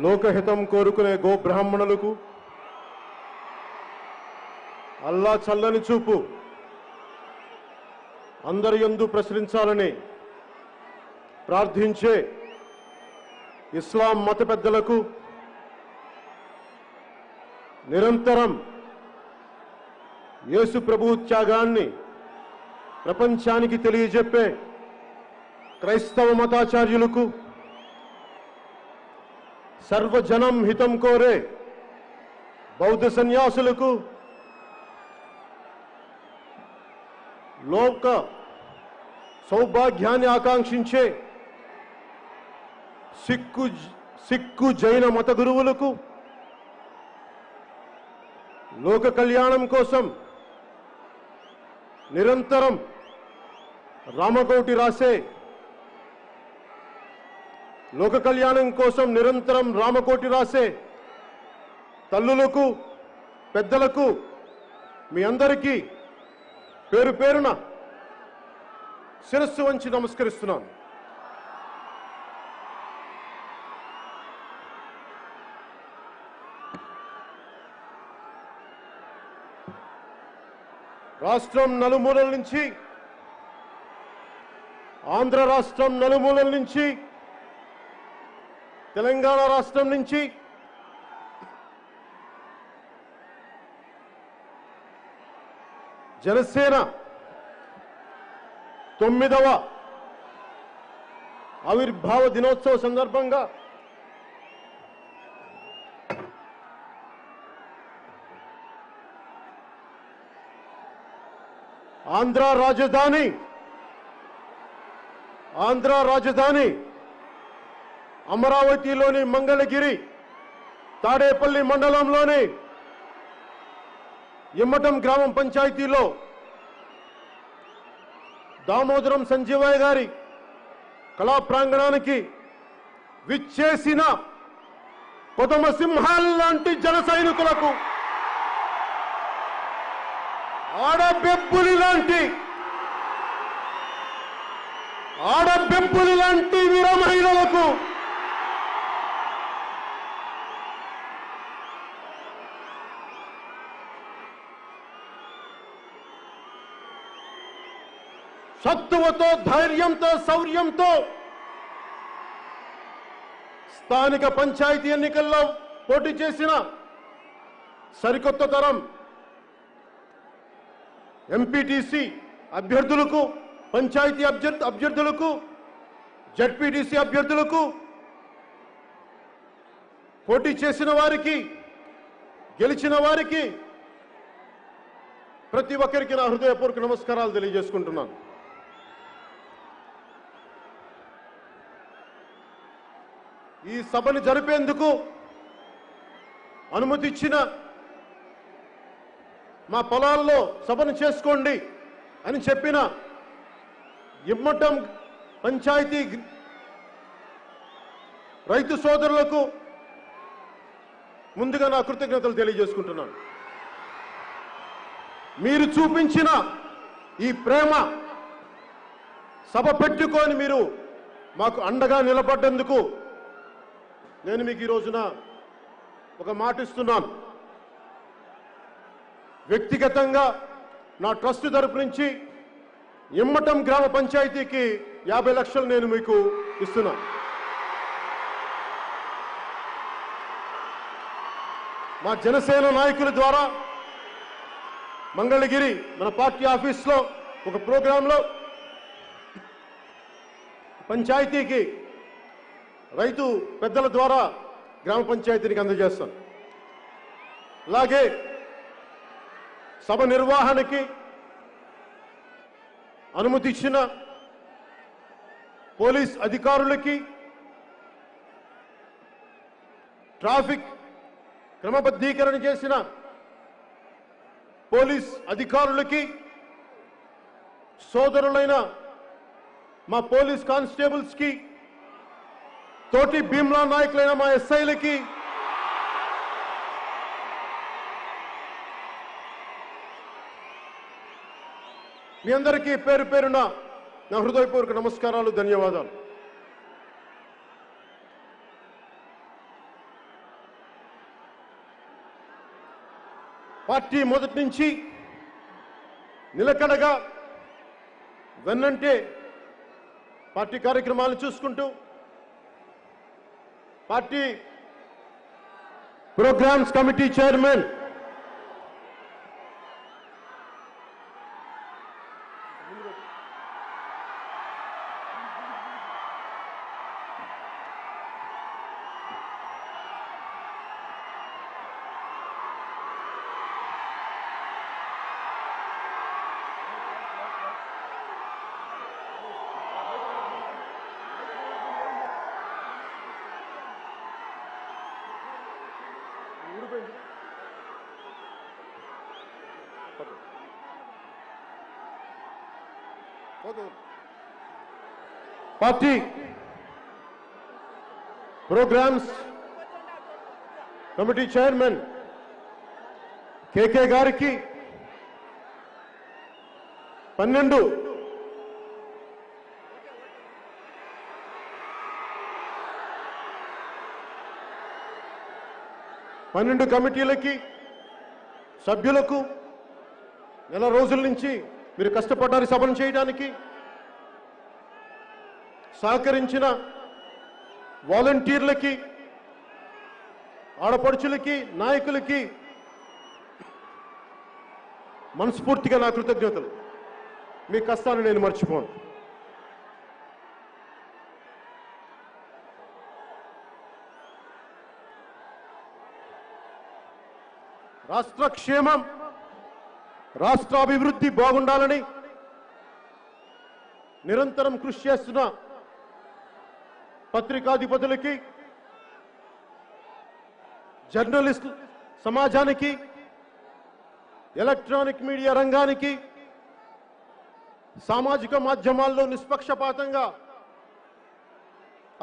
లోకహితం కోరుకునే గో బ్రాహ్మణులకు అల్లా చల్లని చూపు అందరి యందు ప్రసరించాలని ప్రార్థించే ఇస్లాం మత పెద్దలకు నిరంతరం యేసు ప్రభు త్యాగాన్ని ప్రపంచానికి తెలియజెప్పే క్రైస్తవ మతాచార్యులకు సర్వజనం హితం కోరే బౌద్ధ సన్యాసులకు లోక సౌభాగ్యాన్ని ఆకాంక్షించే సిక్కు జైన మత గురువులకు లోక కళ్యాణం కోసం నిరంతరం రామకోటి రాసే లోక కళ్యాణం కోసం నిరంతరం రామకోటి రాసే తల్లులకు పెద్దలకు మీ అందరికీ పేరు పేరున శిరస్సు వంచి నమస్కరిస్తున్నాను. రాష్ట్రం నలుమూలల నుంచి, ఆంధ్ర రాష్ట్రం నలుమూలల నుంచి, తెలంగాణ రాష్ట్రం నుంచి, జనసేన 9వ ఆవిర్భావ దినోత్సవ సందర్భంగా ఆంధ్ర రాజధాని అమరావతిలోని మంగళగిరి తాడేపల్లి మండలంలోని ఇమ్మటం గ్రామం పంచాయతీలో దామోదరం సంజీవయ్య గారి కళా ప్రాంగణానికి విచ్చేసిన కొదమ సింహాల్లాంటి జన సైనికులకు, ఆడబెబ్బులి లాంటి వీర మహిళలకు, సత్తువతో, ధైర్యంతో, శౌర్యంతో స్థానిక పంచాయతీ ఎన్నికల్లో పోటీ చేసిన సరికొత్త తరం ఎంపీటీసీ అభ్యర్థులకు, పంచాయతీ అభ్యర్థులకు, జడ్పీటీసీ అభ్యర్థులకు, పోటీ చేసిన వారికి, గెలిచిన వారికి ప్రతి ఒక్కరికి నా హృదయపూర్వక నమస్కారాలు తెలియజేసుకుంటున్నాను. ఈ సభను జరిపేందుకు అనుమతి ఇచ్చిన, మా పొలాల్లో సభను చేసుకోండి అని చెప్పిన ఇమ్మటం పంచాయతీ రైతు సోదరులకు ముందుగా నా కృతజ్ఞతలు తెలియజేసుకుంటున్నాను. మీరు చూపించిన ఈ ప్రేమ, సభ పెట్టుకొని మీరు మాకు అండగా నిలబడ్డందుకు నేను మీకు ఈ రోజున ఒక మాట ఇస్తున్నాను. వ్యక్తిగతంగా నా ట్రస్ట్ తరపు నుంచి ఇమ్మటం గ్రామ పంచాయతీకి 50 లక్షలు నేను మీకు ఇస్తున్నాను. మా జనసేన నాయకుల ద్వారా మంగళగిరి మన పార్టీ ఆఫీస్లో ఒక ప్రోగ్రాంలో పంచాయతీకి రైతు పెద్దల ద్వారా గ్రామ పంచాయతీకి అందజేస్తాను. అలాగే సభ నిర్వహణకి అనుమతి ఇచ్చిన పోలీస్ అధికారులకి, ట్రాఫిక్ క్రమబద్ధీకరణ చేసిన పోలీస్ అధికారులకి, సోదరులైన మా పోలీస్ కానిస్టేబుల్స్కి, తోటి భీమ్లా నాయకులైన మా ఎస్ఐలకి, మీ అందరికీ పేరు పేరున నా హృదయపూర్వక నమస్కారాలు, ధన్యవాదాలు. పార్టీ మొదటి నుంచి నిలకడగా వెన్నంటే పార్టీ కార్యక్రమాలను చూసుకుంటూ party programmes committee chairman party programmes committee chairman KK గారికి 12 కమిటీలకి సభ్యులకు నెల రోజుల నుంచి మీరు కష్టపడ్డారు సభను చేయడానికి సహకరించిన వాలంటీర్లకి ఆడపడుచులకి నాయకులకి మనస్ఫూర్తిగా నా కృతజ్ఞతలు. మీ కష్టాన్ని నేను మర్చిపోను. రాష్ట్ర క్షేమం రాష్ట్ర అభివృద్ధి బాగుండాలని నిరంతరం కృషి చేస్తున్న పత్రికాధిపతులకి జర్నలిస్ట్ సమాజానికి ఎలక్ట్రానిక్ మీడియా రంగానికి సామాజిక మాధ్యమాల్లో నిష్పక్షపాతంగా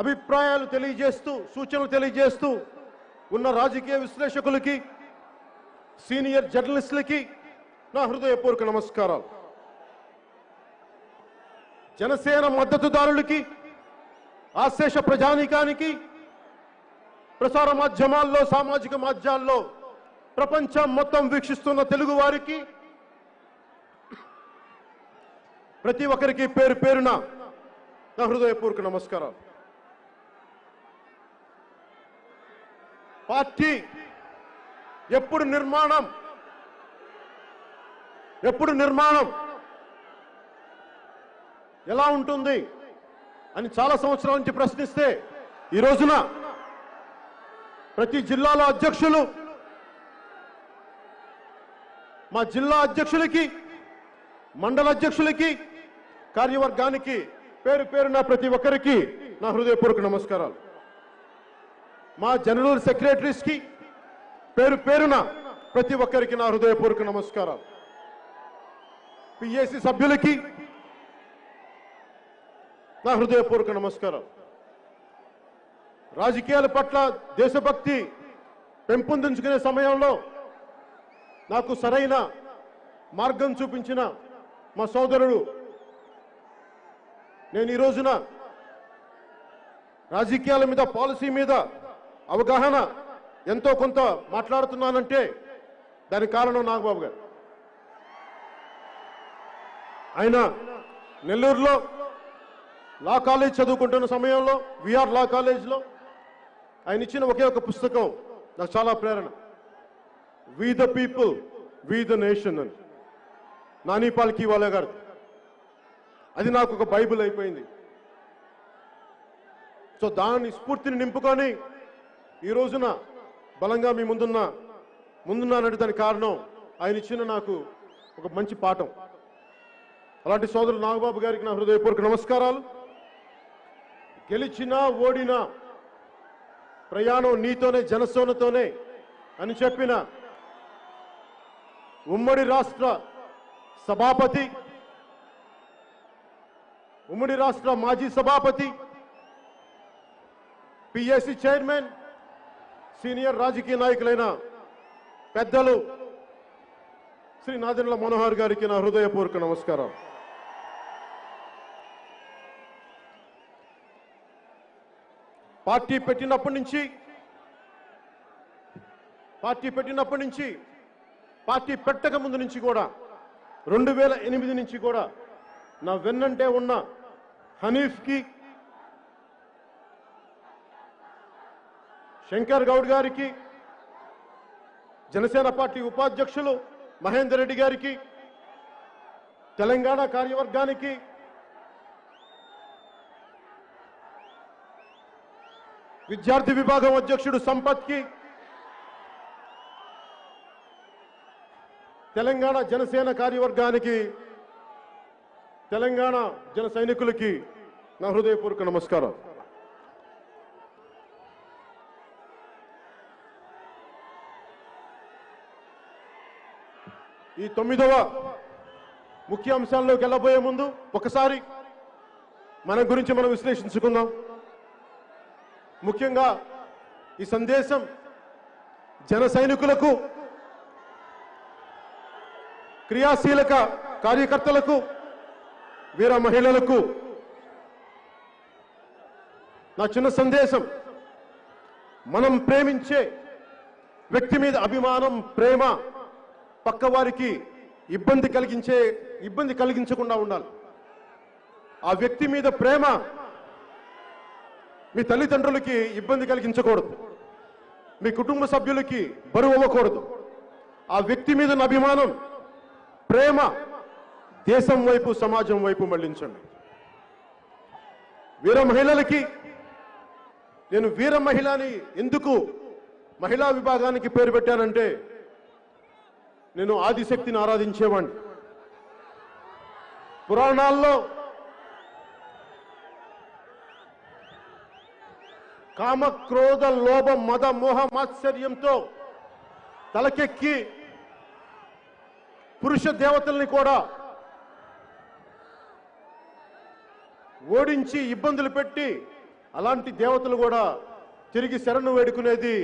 అభిప్రాయాలు తెలియజేస్తూ సూచనలు తెలియజేస్తూ ఉన్న రాజకీయ విశ్లేషకులకి సీనియర్ జర్నలిస్టులకి నా హృదయపూర్వక నమస్కారాలు. జనసేన మద్దతుదారులకి ఆశేష ప్రజానీకానికి ప్రసార మాధ్యమాల్లో సామాజిక మాధ్యమాల్లో ప్రపంచం మొత్తం వీక్షిస్తున్న తెలుగు వారికి ప్రతి ఒక్కరికి పేరు పేరున నా హృదయపూర్వక నమస్కారాలు. పార్టీ ఎప్పుడు నిర్మాణం ఎలా ఉంటుంది అని చాలా సంవత్సరాల నుంచి ప్రశ్నిస్తే ఈ రోజున ప్రతి జిల్లాలో అధ్యక్షులు మా జిల్లా అధ్యక్షులకి మండల అధ్యక్షులకి కార్యవర్గానికి పేరు పేరున ప్రతి ఒక్కరికి నా హృదయపూర్వక నమస్కారాలు. మా జనరల్ సెక్రటరీస్కి పేరు పేరున ప్రతి ఒక్కరికి నా హృదయపూర్వక నమస్కారాలు. పిఏసి సభ్యులకి నా హృదయపూర్వక నమస్కారం. రాజకీయాల పట్ల దేశభక్తి పెంపొందించుకునే సమయంలో నాకు సరైన మార్గం చూపించిన మా సోదరుడు, నేను ఈ రోజున రాజకీయాల మీద పాలసీ మీద అవగాహన ఎంతో కొంత మాట్లాడుతున్నానంటే దానికి కారణం నాగబాబు గారు. ఆయన నెల్లూరులో లా కాలేజ్ చదువుకుంటున్న సమయంలో విఆర్ లా కాలేజ్లో ఆయన ఇచ్చిన ఒకే ఒక పుస్తకం నాకు చాలా ప్రేరణ. We the people we the nation అని నాని పాల్కీవాలా గారు. అది నాకు ఒక బైబిల్ అయిపోయింది. సో దాని స్ఫూర్తిని నింపుకొని ఈ రోజున బలంగా మీ ముందున్నానంటే దానికి కారణం ఆయన ఇచ్చిన నాకు ఒక మంచి పాఠం. అలాంటి సోదరులు నాగబాబు గారికి నా హృదయపూర్వక నమస్కారాలు. గెలిచినా ఓడినా ప్రయాణం నీతోనే జనసేనతోనే అని చెప్పిన ఉమ్మడి రాష్ట్ర సభాపతి, ఉమ్మడి రాష్ట్ర మాజీ సభాపతి, పిఎస్సి చైర్మన్, సీనియర్ రాజకీయ నాయకులైన పెద్దలు శ్రీ నాదెండ్ల మనోహర్ గారికి నా హృదయపూర్వక నమస్కారం. పార్టీ పెట్టినప్పటి నుంచి పార్టీ పెట్టక ముందు నుంచి కూడా 2008 నుంచి కూడా నా వెన్నంటే ఉన్న హనీఫ్కి, శంకర్ గౌడ్ గారికి, జనసేన పార్టీ ఉపాధ్యక్షులు మహేందర్ రెడ్డి గారికి, తెలంగాణ కార్యవర్గానికి, విద్యార్థి విభాగం అధ్యక్షుడు సంపత్కి, తెలంగాణ జనసేన కార్యవర్గానికి, తెలంగాణ జన సైనికులకి నా హృదయపూర్వక నమస్కారం. ఈ 9వ ముఖ్య అంశాల్లోకి వెళ్ళబోయే ముందు ఒకసారి మన గురించి మనం విశ్లేషించుకుందాం. ముఖ్యంగా ఈ సందేశం జన సైనికులకు, క్రియాశీలక కార్యకర్తలకు, వీర మహిళలకు నా చిన్న సందేశం. మనం ప్రేమించే వ్యక్తి మీద అభిమానం, ప్రేమ పక్కవారికి ఇబ్బంది కలిగించకుండా ఉండాలి. ఆ వ్యక్తి మీద ప్రేమ మీ తల్లిదండ్రులకి ఇబ్బంది కలిగించకూడదు, మీ కుటుంబ సభ్యులకి బరువు అవ్వకూడదు. ఆ వ్యక్తి మీద అభిమానం, ప్రేమ దేశం వైపు, సమాజం వైపు మళ్లించండి. వీర మహిళలకి నేను వీర మహిళని ఎందుకు మహిళా విభాగానికి పేరు పెట్టానంటే, నేను ఆదిశక్తిని ఆరాధించేవాడిని. పురాణాల్లో కామ, క్రోధ, లోభ, మద, మోహ, మాత్సర్యంతో తలకెక్కి పురుష దేవతల్ని కూడా ఓడించి ఇబ్బందులు పెట్టి అలాంటి దేవతలు కూడా తిరిగి శరణు వేడుకునేది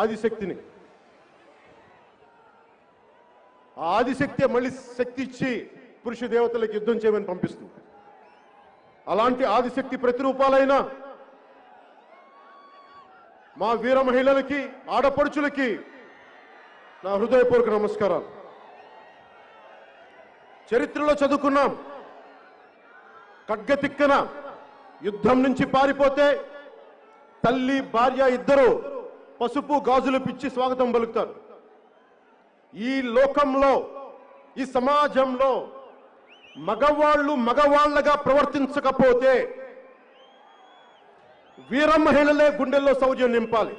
ఆదిశక్తిని. ఆ ఆదిశక్తి మళ్ళీ శక్తి ఇచ్చి పురుష దేవతలకు యుద్ధం చేయమని పంపిస్తుంది. అలాంటి ఆదిశక్తి ప్రతిరూపాలైన మా వీర మహిళలకి, ఆడపడుచులకి నా హృదయపూర్వక నమస్కారాలు. చరిత్రలో చదువుకున్నాం, ఖడ్గతిక్కన యుద్ధం నుంచి పారిపోతే తల్లి, భార్య ఇద్దరు పసుపు గాజులు పిచ్చి స్వాగతం పలుకుతారు. ఈ లోకంలో, ఈ సమాజంలో మగవాళ్ళు మగవాళ్ళగా ప్రవర్తించకపోతే వీర మహిళలే గుండెల్లో శౌర్యం నింపాలి,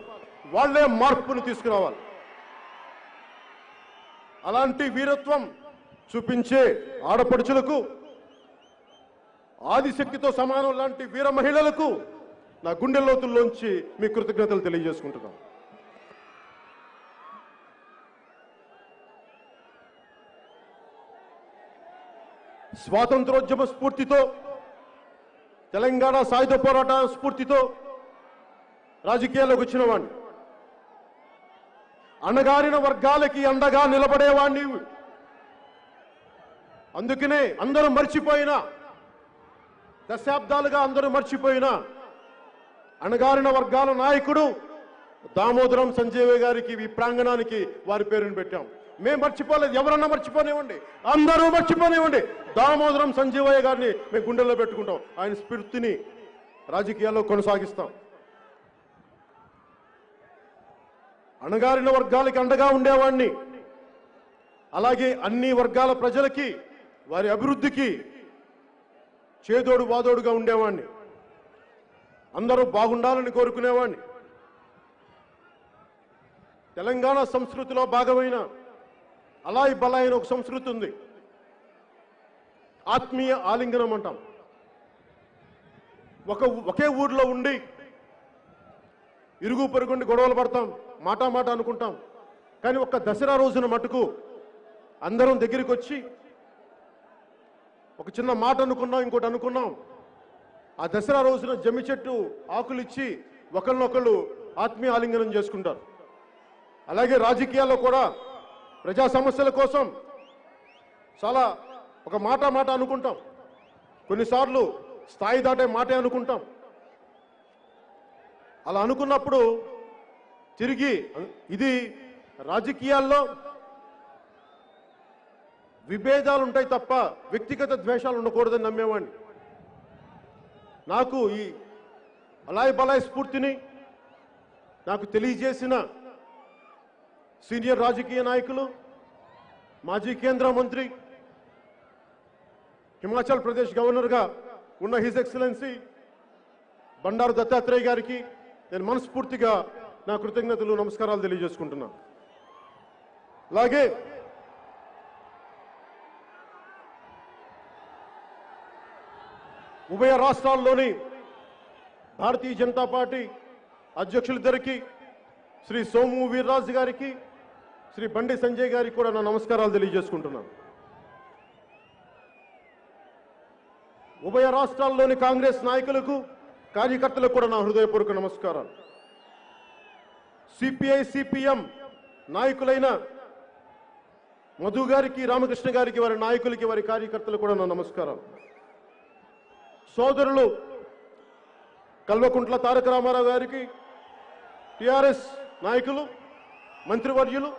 వాళ్లే మార్పును తీసుకురావాలి. అలాంటి వీరత్వం చూపించే ఆడపడుచులకు, ఆదిశక్తితో సమానం లాంటి వీర మహిళలకు నా గుండె లోతుల్లోంచి మీ కృతజ్ఞతలు తెలియజేసుకుంటున్నాను. స్వాతంత్రోద్యమ స్ఫూర్తితో, తెలంగాణ సాయుధ పోరాట స్ఫూర్తితో రాజకీయాల్లోకి వచ్చిన వాడిని. అణగారిన వర్గాలకి అండగా నిలబడేవాడిని. అందుకనే అందరూ మర్చిపోయినా, దశాబ్దాలుగా అందరూ మర్చిపోయినా అణగారిన వర్గాల నాయకుడు దామోదరం సంజయ్ గారికి ఈ ప్రాంగణానికి వారి పేరును పెట్టాం. మేము మర్చిపోలేదు, ఎవరన్నా మర్చిపోనివ్వండి, అందరూ మర్చిపోనివ్వండి, దామోదరం సంజయ్ గారిని మేము గుండెల్లో పెట్టుకుంటాం. ఆయన స్ఫూర్తిని రాజకీయాల్లో కొనసాగిస్తాం. అణగారిన వర్గాలకి అండగా ఉండేవాడిని. అలాగే అన్ని వర్గాల ప్రజలకి, వారి అభివృద్ధికి చేదోడు వాదోడుగా ఉండేవాడిని. అందరూ బాగుండాలని కోరుకునేవాడిని. తెలంగాణ సంస్కృతిలో భాగమైన అలాయి బలాయి అని ఒక సంస్కృతి ఉంది. ఆత్మీయ ఆలింగనం అంటాం. ఒకే ఊర్లో ఉండి ఇరుగు పొరుగుండి గొడవలు పడతాం, మాట మాట అనుకుంటాం. కానీ ఒక్క దసరా రోజున మటుకు అందరం దగ్గరికి వచ్చి ఒక చిన్న మాట అనుకున్నాం, ఇంకోటి అనుకున్నాం. ఆ దసరా రోజున జమ్మి చెట్టు ఆకులు ఇచ్చి ఒకరినొకళ్ళు ఆత్మీయ ఆలింగనం చేసుకుంటారు. అలాగే రాజకీయాల్లో కూడా ప్రజా సమస్యల కోసం చాలా ఒక మాట అనుకుంటాం. కొన్నిసార్లు స్థాయి దాటే మాటే అనుకుంటాం. అలా అనుకున్నప్పుడు తిరిగి ఇది రాజకీయాల్లో విభేదాలు ఉంటాయి తప్ప వ్యక్తిగత ద్వేషాలు ఉండకూడదని నమ్మేవాడిని. నాకు ఈ అలాయ్ బలాయ్ స్ఫూర్తిని నాకు తెలియజేసిన సీనియర్ రాజకీయ నాయకులు, మాజీ కేంద్ర మంత్రి, హిమాచల్ ప్రదేశ్ గవర్నర్గా ఉన్న హిజ్ ఎక్సలెన్సీ బండారు దత్తాత్రేయ గారికి నేను మనస్ఫూర్తిగా నా కృతజ్ఞతలు, నమస్కారాలు తెలియజేసుకుంటున్నాను. అలాగే ఉభయ రాష్ట్రాల్లోని భారతీయ జనతా పార్టీ అధ్యక్షులిద్దరికి, శ్రీ సోము వీర్రాజు గారికి, శ్రీ బండి సంజయ్ గారికి కూడా నా నమస్కారాలు తెలియజేసుకుంటున్నాను. ఉభయ రాష్ట్రాల్లోని కాంగ్రెస్ నాయకులకు, కార్యకర్తలకు కూడా నా హృదయపూర్వక నమస్కారాలు. సిపిఐ సిపిఎం నాయకులైన మధు గారికి, రామకృష్ణ గారికి, వారి నాయకులకి, వారి కార్యకర్తలకు కూడా నా నమస్కారం. సోదరులు కల్వకుంట్ల తారక రామారావు గారికి, టిఆర్ఎస్ నాయకులు, మంత్రివర్యులు,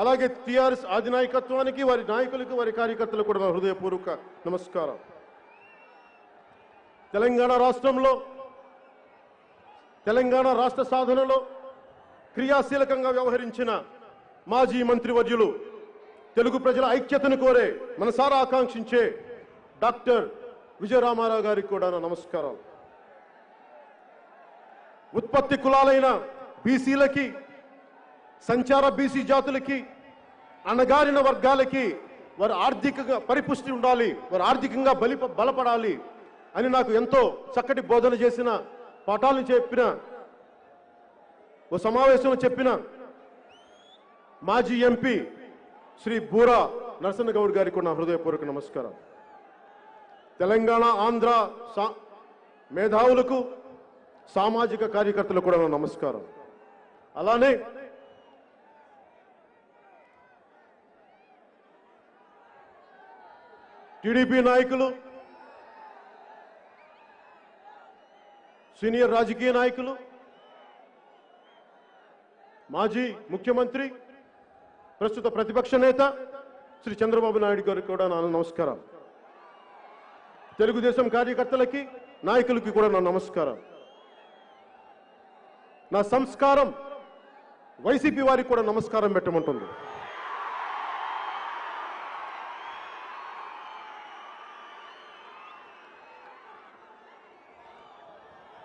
అలాగే టిఆర్ఎస్ అధినాయకత్వానికి, వారి నాయకులకు, వారి కార్యకర్తలకు కూడా నా హృదయపూర్వక నమస్కారం. తెలంగాణ రాష్ట్రంలో, తెలంగాణ రాష్ట్ర సాధనలో క్రియాశీలకంగా వ్యవహరించిన మాజీ మంత్రివర్యులు, తెలుగు ప్రజల ఐక్యతను కోరే, మనసారా ఆకాంక్షించే డాక్టర్ విజయరామారావు గారికి కూడా నా నమస్కారం. ఉత్పత్తి కులాలైన బీసీలకి, సంచార బీసీ జాతులకి, అణగారిన వర్గాలకి వారి ఆర్థికంగా పరిపుష్టి ఉండాలి, వారు ఆర్థికంగా బలపడాలి అని నాకు ఎంతో చక్కటి బోధన చేసిన, పాఠాలను చెప్పిన, ఓ సమావేశంలో చెప్పిన మాజీ ఎంపీ శ్రీ బూరా నరసన్న గౌడ్ గారికి కూడా నా హృదయపూర్వక నమస్కారం. తెలంగాణ ఆంధ్ర మేధావులకు, సామాజిక కార్యకర్తలకు కూడా నా నమస్కారం. అలానే టీడీపీ నాయకులు, సీనియర్ రాజకీయ నాయకులు, మాజీ ముఖ్యమంత్రి, ప్రస్తుత ప్రతిపక్ష నేత శ్రీ చంద్రబాబు నాయుడు గారికి కూడా నా నమస్కారం. తెలుగుదేశం కార్యకర్తలకి, నాయకులకి కూడా నా నమస్కారం. నా సంస్కారం వైసీపీ వారికి కూడా నమస్కారం పెట్టమంటుంది.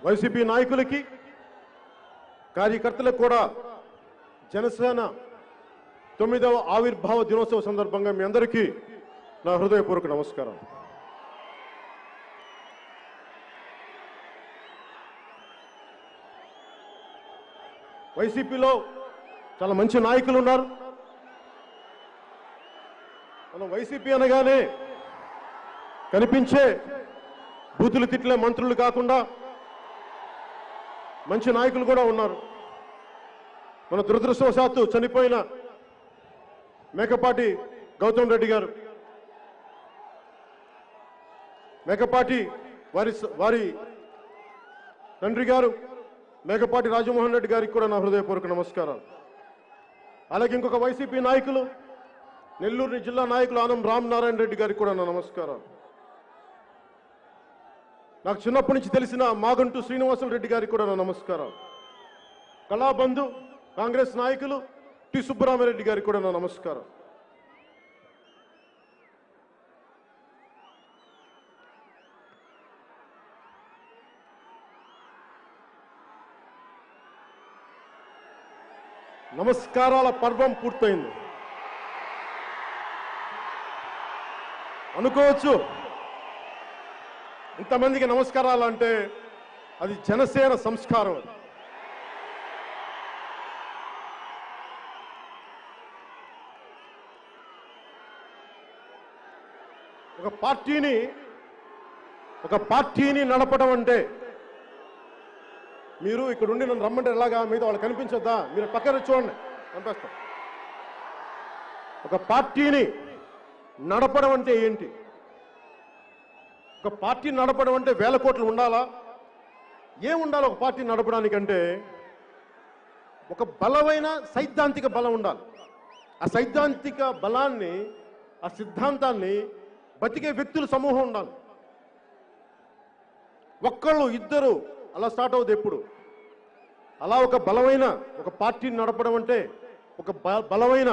వైసీపీ నాయకులకి, కార్యకర్తలకు కూడా జనసేన 9వ ఆవిర్భావ దినోత్సవ సందర్భంగా మీ అందరికీ నా హృదయపూర్వక నమస్కారం. వైసీపీలో చాలా మంచి నాయకులు ఉన్నారు. మనం వైసీపీ అనగానే కనిపించే బూతులు తిట్లే మంత్రులు కాకుండా మంచి నాయకులు కూడా ఉన్నారు. మన దురదృష్టవశాత్తు చనిపోయిన మేకపాటి గౌతమ్ రెడ్డి గారు, మేకపాటి వారి తండ్రి గారు మేకపాటి రాజమోహన్ రెడ్డి గారికి కూడా నా హృదయపూర్వక నమస్కారం. అలాగే ఇంకొక వైసీపీ నాయకులు, నెల్లూరు జిల్లా నాయకులు ఆనం రామనారాయణ రెడ్డి గారికి కూడా నా నమస్కారం. నాకు చిన్నప్పటి నుంచి తెలిసిన మాగంటు శ్రీనివాసులు రెడ్డి గారికి కూడా నా నమస్కారం. కళాబంధు కాంగ్రెస్ నాయకులు టి సుబ్బరామరెడ్డి గారికి కూడా నా నమస్కారం. నమస్కారాల పర్వం పూర్తయింది. అనుకోవచ్చు ఇంతమందికి నమస్కారాలు అంటే అది జనసేన సంస్కారం. ఒక పార్టీని నడపడం అంటే, మీరు ఇక్కడ ఉండి నన్ను రమ్మంటే ఎలాగా, మీద వాళ్ళు కనిపించొద్దా, మీరు పక్కన చూడండి పంపిస్తాం. ఒక పార్టీని నడపడం అంటే ఏంటి? ఒక పార్టీ నడపడం అంటే వేల కోట్లు ఉండాలా? ఏముండాలి ఒక పార్టీ నడపడానికంటే? ఒక బలమైన సైద్ధాంతిక బలం ఉండాలి. ఆ సైద్ధాంతిక బలాన్ని ఆ సిద్ధాంతాన్ని బతికే వ్యక్తుల సమూహం ఉండాలి. ఒక్కళ్ళు ఇద్దరు అలా స్టార్ట్ అవుతుంది ఎప్పుడు. అలా ఒక బలమైన ఒక పార్టీని నడపడం అంటే ఒక బలమైన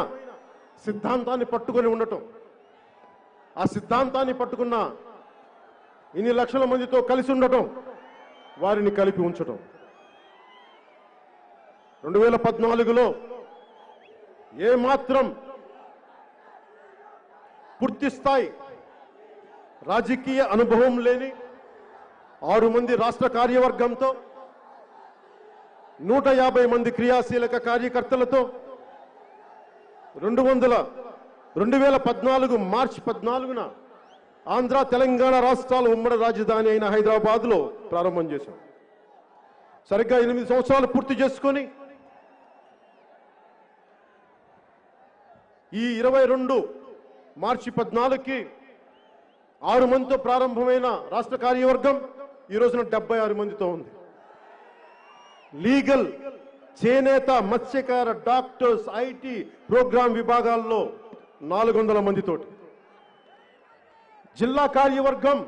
సిద్ధాంతాన్ని పట్టుకొని ఉండటం. ఆ సిద్ధాంతాన్ని పట్టుకున్న ఇన్ని లక్షల మందితో కలిసి ఉండటం, వారిని కలిపి ఉంచటం. 2014లో ఏమాత్రం పూర్తి స్థాయి రాజకీయ అనుభవం లేని 6 మంది రాష్ట్ర కార్యవర్గంతో 150 మంది క్రియాశీలక కార్యకర్తలతో 2014 మార్చి 14న ఆంధ్ర తెలంగాణ రాష్ట్రాల ఉమ్మడి రాజధాని అయిన హైదరాబాద్లో ప్రారంభం చేశాం. సరిగ్గా 8 సంవత్సరాలు పూర్తి చేసుకొని ఈ 22 మార్చి 14కి 6 మందితో ప్రారంభమైన రాష్ట్ర కార్యవర్గం ఈ రోజున 76 మందితో ఉంది. లీగల్, చేనేత, మత్స్యకార, డాక్టర్స్, ఐటీ, ప్రోగ్రాం విభాగాల్లో 400 మందితోటి. జిల్లా కార్యవర్గం,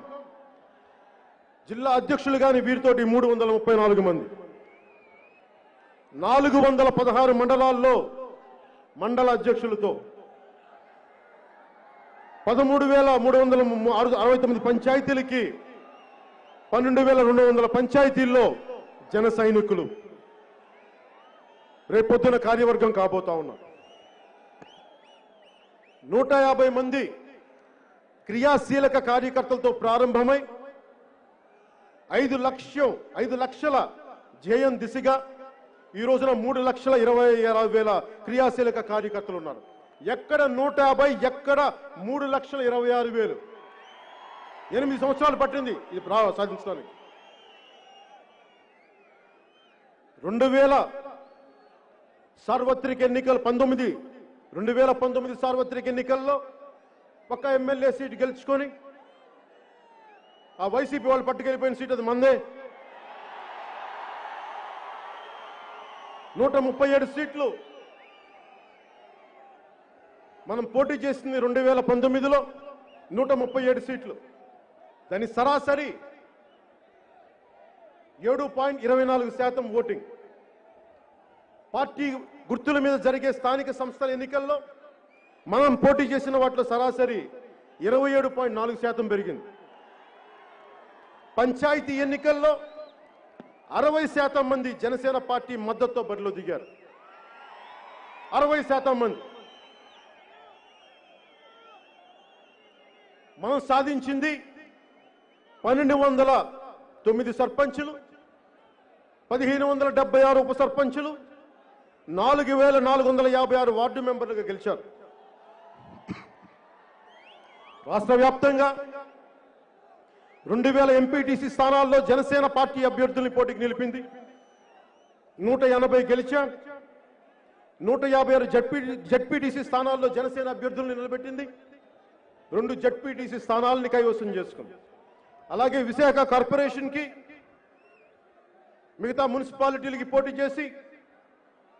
జిల్లా అధ్యక్షులు కానీ వీరితోటి 334 మంది. 416 మండలాల్లో మండల అధ్యక్షులతో 13,369 పంచాయతీలకి 12,200 పంచాయతీల్లో జన సైనికులు రేపొద్దున కార్యవర్గం కాబోతా ఉన్నారు. 150 మంది క్రియాశీలక కార్యకర్తలతో ప్రారంభమై 5 లక్షల ధ్యేయం దిశగా ఈ రోజున 3,26,000 క్రియాశీలక కార్యకర్తలు ఉన్నారు. ఎక్కడ 150, ఎక్కడ 3,26,000. 8 సంవత్సరాలు పట్టింది ఇది సాధించడానికి. 2000 సార్వత్రిక ఎన్నికలు 2019 సార్వత్రిక ఎన్నికల్లో ఒక ఎమ్మెల్యే సీటు గెలుచుకొని ఆ వైసీపీ వాళ్ళు పట్టుకెళ్ళిపోయిన సీట్ అది మందే. 137 సీట్లు మనం పోటీ చేసింది 2019లో 137 సీట్లు. దాని సరాసరి 7.24% ఓటింగ్. పార్టీ గుర్తుల మీద జరిగే స్థానిక సంస్థల ఎన్నికల్లో మనం పోటీ చేసిన వాటిలో సరాసరి 27.4% పెరిగింది. పంచాయతీ ఎన్నికల్లో 60% మంది జనసేన పార్టీ మద్దతుతో బరిలో దిగారు. 60% మంది. మనం సాధించింది 1,209 సర్పంచులు, 1,576 ఉప సర్పంచులు, 4,456 వార్డు మెంబర్లుగా గెలిచారు. రాష్ట్ర వ్యాప్తంగా 2,000 ఎంపీటీసీ స్థానాల్లో జనసేన పార్టీ అభ్యర్థుల్ని పోటీకి నిలిపింది. 180 గెలిచాం. 156 జడ్పీటీసీ స్థానాల్లో జనసేన అభ్యర్థుల్ని నిలబెట్టింది. 2 జడ్పీటీసీ స్థానాలని కైవసం చేసుకుంది. అలాగే విశాఖ కార్పొరేషన్కి, మిగతా మున్సిపాలిటీలకి పోటీ చేసి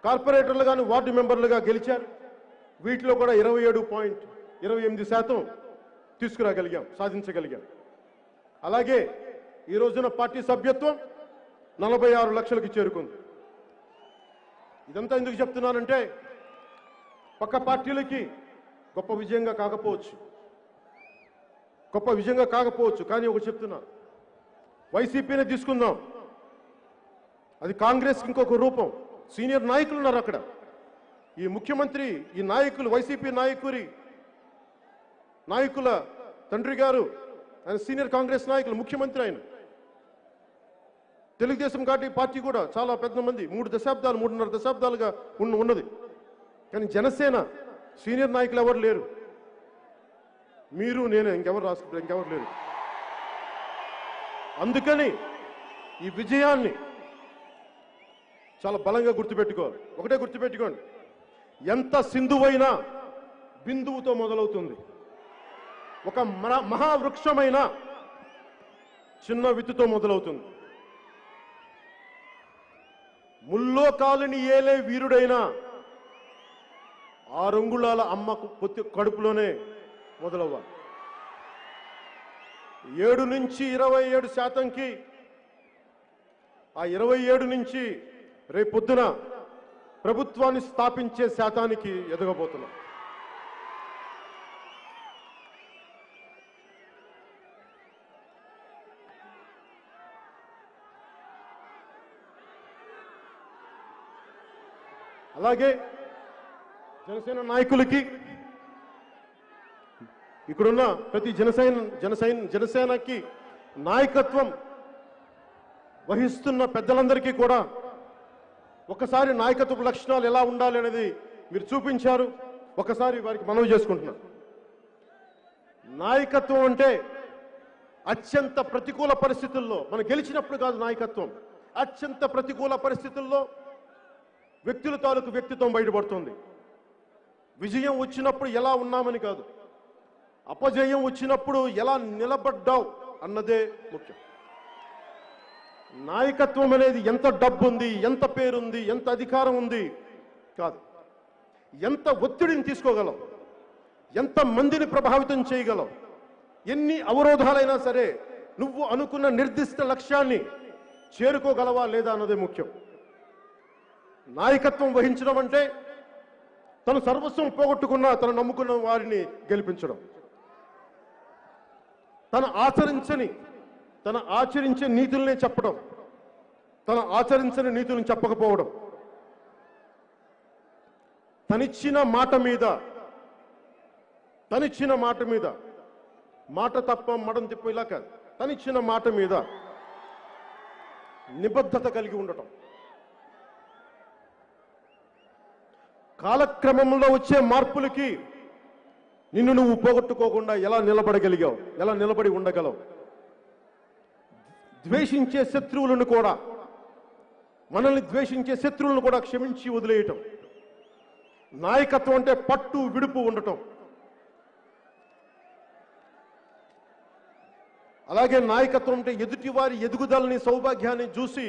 కార్పొరేటర్లుగాను వార్డు మెంబర్లుగా గెలిచారు. వీటిలో కూడా 27.28% తీసుకురాగలిగాం, సాధించగలిగాం. అలాగే ఈ రోజున పార్టీ సభ్యత్వం 46 లక్షలకి చేరుకుంది. ఇదంతా ఎందుకు చెప్తున్నానంటే పక్క పార్టీలకి గొప్ప విజయంగా కాకపోవచ్చు, కానీ ఒకటి చెప్తున్నా, వైసీపీనే తీసుకుందాం, అది కాంగ్రెస్కి ఇంకొక రూపం. సీనియర్ నాయకులు ఉన్నారు అక్కడ. ఈ ముఖ్యమంత్రి, ఈ నాయకులు, వైసీపీ నాయకుల తండ్రి గారు ఆయన సీనియర్ కాంగ్రెస్ నాయకులు, ముఖ్యమంత్రి ఆయన. తెలుగుదేశం పార్టీ కూడా చాలా పెద్ద మంది, 3.5 దశాబ్దాలుగా ఉన్నది. కానీ జనసేన సీనియర్ నాయకులు ఎవరు లేరు. మీరు, నేనే, ఇంకెవరు లేరు. అందుకని ఈ విజయాన్ని చాలా బలంగా గుర్తుపెట్టుకోవాలి. ఒకటే గుర్తుపెట్టుకోండి, ఎంత సింధువైనా బిందువుతో మొదలవుతుంది. ఒక మహావృక్షమైన చిన్న విత్తుతో మొదలవుతుంది. ముల్లోకాలని ఏలే వీరుడైన 6 అంగుళాల అమ్మ కడుపులోనే మొదలవ్వాలి. 7 నుంచి 27%కి, ఆ 27 నుంచి రేపొద్దున ప్రభుత్వాన్ని స్థాపించే శాతానికి ఎదగబోతున్నాం. అలాగే జనసేన నాయకులకి, ఇక్కడున్న ప్రతి జనసేనకి నాయకత్వం వహిస్తున్న పెద్దలందరికీ కూడా ఒకసారి నాయకత్వ లక్షణాలు ఎలా ఉండాలి అనేది మీరు చూపించారు. ఒకసారి వారికి మనవి చేసుకుంటున్నాను. నాయకత్వం అంటే అత్యంత ప్రతికూల పరిస్థితుల్లో, మనం గెలిచినప్పుడు కాదు నాయకత్వం, అత్యంత ప్రతికూల పరిస్థితుల్లో వ్యక్తుల తాలూకు వ్యక్తిత్వం బయటపడుతుంది. విజయం వచ్చినప్పుడు ఎలా ఉన్నామని కాదు, అపజయం వచ్చినప్పుడు ఎలా నిలబడ్డావు అన్నదే ముఖ్యం. నాయకత్వం అనేది ఎంత డబ్బు ఉంది, ఎంత పేరుంది, ఎంత అధికారం ఉంది కాదు, ఎంత ఒత్తిడిని తీసుకోగలవు, ఎంత మందిని ప్రభావితం చేయగలవు, ఎన్ని అవరోధాలైనా సరే నువ్వు అనుకున్న నిర్దిష్ట లక్ష్యాన్ని చేరుకోగలవా లేదా అన్నదే ముఖ్యం. నాయకత్వం వహించడం అంటే తను సర్వస్వం పోగొట్టుకున్న తను నమ్ముకున్న వారిని గెలిపించడం, తన ఆచరించే నీతులనే చెప్పడం, తన ఆచరించని నీతులను చెప్పకపోవడం, తనిచ్చిన మాట మీద మాట తప్ప మడం తిప్ప ఇలా కాదు, తనిచ్చిన మాట మీద నిబద్ధత కలిగి ఉండటం, కాలక్రమంలో వచ్చే మార్పులకి నిన్ను నువ్వు పోగొట్టుకోకుండా ఎలా నిలబడగలిగావు, ఎలా నిలబడి ఉండగలవు, ద్వేషించే శత్రువులను కూడా, మనల్ని ద్వేషించే శత్రువులను కూడా క్షమించి వదిలేయటం. నాయకత్వం అంటే పట్టు విడుపు ఉండటం. అలాగే నాయకత్వం అంటే ఎదుటివారి ఎదుగుదలని, సౌభాగ్యాన్ని చూసి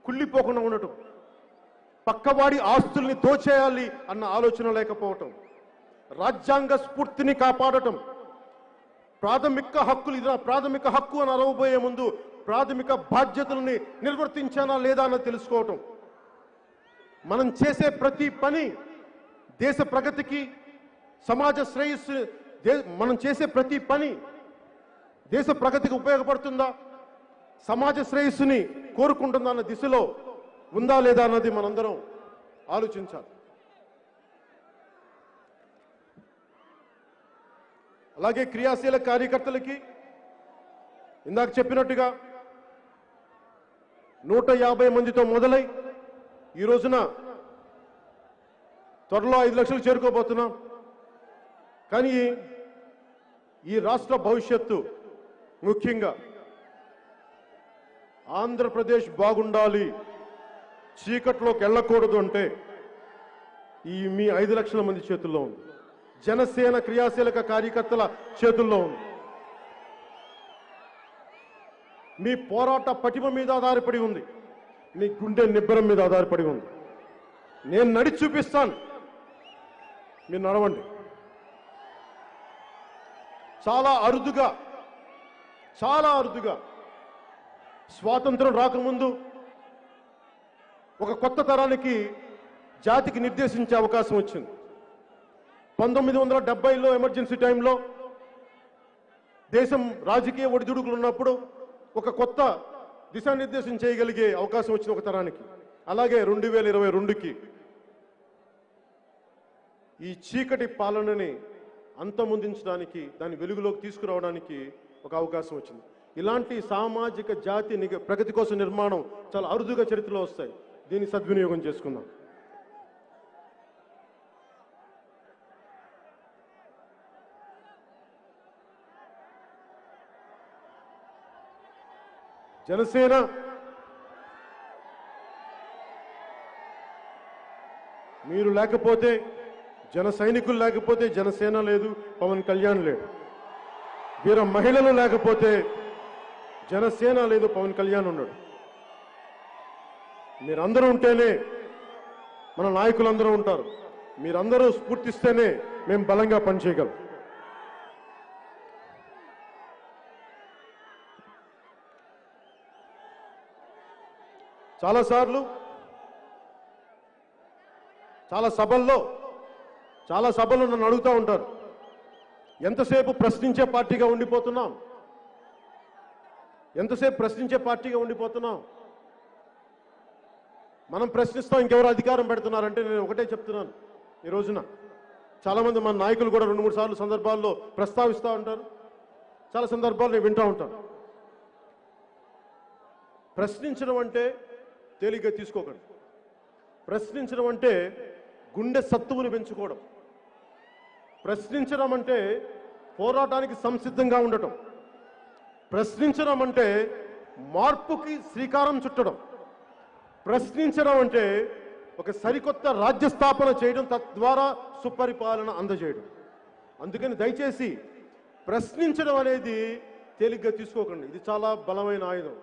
కుళ్ళిపోకుండా ఉండటం, పక్కవాడి ఆస్తుల్ని దోచేయాలి అన్న ఆలోచన లేకపోవటం, రాజ్యాంగ స్ఫూర్తిని కాపాడటం, ప్రాథమిక హక్కులు, ఇది నా ప్రాథమిక హక్కు అని అరవబోయే ముందు ప్రాథమిక బాధ్యతల్ని నిర్వర్తించానా లేదా అన్నది తెలుసుకోవటం. మనం చేసే ప్రతి పని దేశ ప్రగతికి, సమాజ శ్రేయస్సు, మనం చేసే ప్రతి పని దేశ ప్రగతికి ఉపయోగపడుతుందా, సమాజ శ్రేయస్సుని కోరుకుంటుందా అన్న దిశలో ఉందా లేదా అన్నది మనందరం ఆలోచించాలి. అలాగే క్రియాశీల కార్యకర్తలకి ఇందాక చెప్పినట్టుగా 150 మందితో మొదలై ఈ రోజున త్వరలో 5 లక్షలు చేరుకోబోతున్నాం. కానీ ఈ రాష్ట్ర భవిష్యత్తు, ముఖ్యంగా ఆంధ్రప్రదేశ్ బాగుండాలి, చీకట్లోకి వెళ్ళకూడదు అంటే మీ 5 లక్షల మంది చేతుల్లో ఉంది. జనసేన క్రియాశీలక కార్యకర్తల చేతుల్లో ఉంది. మీ పోరాట పటిమ మీద ఆధారపడి ఉంది, మీ గుండె నిబ్బరం మీద ఆధారపడి ఉంది. నేను నడిచి చూపిస్తాను, మీరు నడవండి. చాలా అరుదుగా స్వాతంత్రం రాకముందు ఒక కొత్త తరానికి, జాతికి నిర్దేశించే అవకాశం వచ్చింది. 1970లో ఎమర్జెన్సీ టైంలో దేశం రాజకీయ ఒడిదుడుకులు ఉన్నప్పుడు ఒక కొత్త దిశానిర్దేశం చేయగలిగే అవకాశం వచ్చింది ఒక తరానికి. అలాగే 2022కి ఈ చీకటి పాలనని అంతమొందించడానికి, దాన్ని వెలుగులోకి తీసుకురావడానికి ఒక అవకాశం వచ్చింది. ఇలాంటి సామాజిక జాతి ప్రగతి కోసం నిర్మాణం చాలా అరుదుగా చరిత్రలో వస్తాయి. దీన్ని సద్వినియోగం చేసుకుందాం. జనసేన మీరు లేకపోతే, జన సైనికులు లేకపోతే జనసేన లేదు, పవన్ కళ్యాణ్ లేడు. వీర మహిళలు లేకపోతే జనసేన లేదు, పవన్ కళ్యాణ్ ఉన్నాడు. మీరందరూ ఉంటేనే మన నాయకులందరూ ఉంటారు. మీరందరూ స్ఫూర్తిస్తేనే మేము బలంగా పనిచేయగలం. చాలాసార్లు చాలా సభల్లో నన్ను అడుగుతూ ఉంటారు, ఎంతసేపు ప్రశ్నించే పార్టీగా ఉండిపోతున్నాం, ఎంతసేపు ప్రశ్నించే పార్టీగా ఉండిపోతున్నాం, మనం ప్రశ్నిస్తాం ఇంకెవరు అధికారం పెడుతున్నారంటే నేను ఒకటే చెప్తున్నాను. ఈ రోజున చాలామంది మన నాయకులు కూడా 2-3 సార్లు సందర్భాల్లో ప్రస్తావిస్తూ ఉంటారు, చాలా సందర్భాలు నేను వింటూ ఉంటాను. ప్రశ్నించడం అంటే తేలిగ్గా తీసుకోకండి. ప్రశ్నించడం అంటే గుండె సత్తువుని పెంచుకోవడం. ప్రశ్నించడం అంటే పోరాటానికి సంసిద్ధంగా ఉండటం. ప్రశ్నించడం అంటే మార్పుకి శ్రీకారం చుట్టడం. ప్రశ్నించడం అంటే ఒక సరికొత్త రాజ్య స్థాపన చేయడం, తద్వారా సుపరిపాలన అందజేయడం. అందుకని దయచేసి ప్రశ్నించడం అనేది తేలిగ్గా తీసుకోకండి. ఇది చాలా బలమైన ఆయుధం.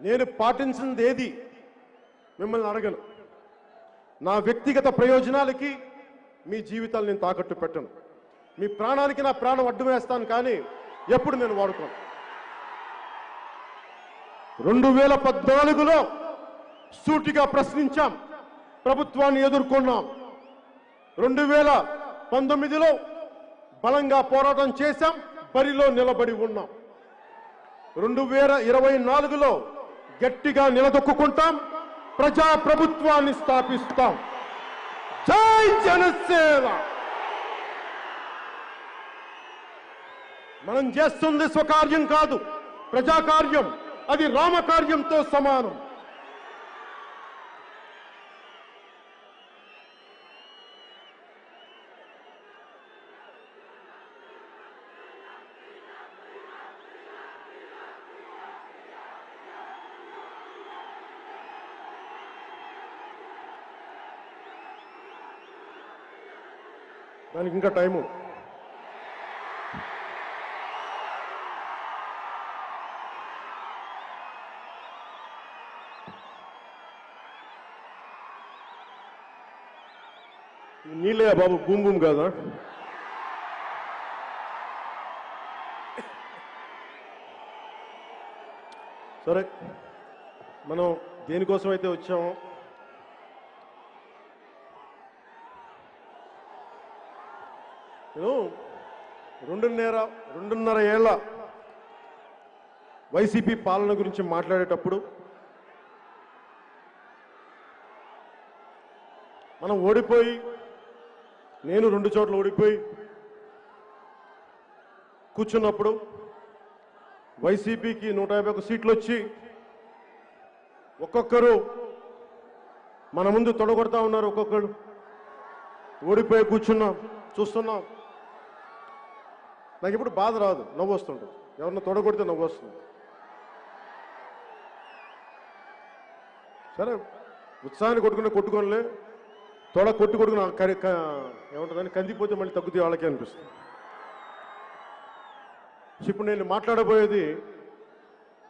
నేను పాటించింది ఏది మిమ్మల్ని అడగను. నా వ్యక్తిగత ప్రయోజనాలకి మీ జీవితాలు నేను తాకట్టు పెట్టను. మీ ప్రాణానికి నా ప్రాణం అడ్డు వేస్తాను, కానీ ఎప్పుడు నేను వాడుకోను. 2014లో సూటిగా ప్రశ్నించాం, ప్రభుత్వాన్ని ఎదుర్కొన్నాం. 2019లో బలంగా పోరాటం చేశాం, బరిలో నిలబడి ఉన్నాం. 2024లో గట్టిగా నిలదొక్కుంటాం, ప్రజా ప్రభుత్వాన్ని స్థాపిస్తాం. జై జనసేన. మనం చేస్తుంది స్వకార్యం కాదు, ప్రజాకార్యం. అది రామకార్యంతో సమానం. దానికి ఇంకా టైము. నీళ్ళే బాబు, భూమి భూమి కాదా? సరే, మనం దేనికోసం అయితే వచ్చామో నేను 2.5 ఏళ్ల వైసీపీ పాలన గురించి మాట్లాడేటప్పుడు మనం ఓడిపోయి, నేను 2 చోట్ల ఓడిపోయి కూర్చున్నప్పుడు వైసీపీకి 151 సీట్లు వచ్చి ఒక్కొక్కరు మన ముందు తొడగొడతా ఉన్నారు. ఒక్కొక్కరు ఓడిపోయి కూర్చున్నాం, చూస్తున్నాం. నాకు ఇప్పుడు బాధ రాదు, నవ్వు వస్తుంటుంది. ఎవరన్నా తొడగొడితే నవ్వు వస్తుంది. సరే, ఉత్సాహాన్ని కొట్టుకోనిలే, కొట్టుకుని ఏమంటుందని కందిపోతే మళ్ళీ తగ్గుతాయి వాళ్ళకే అనిపిస్తుంది. ఇప్పుడు నేను మాట్లాడబోయేది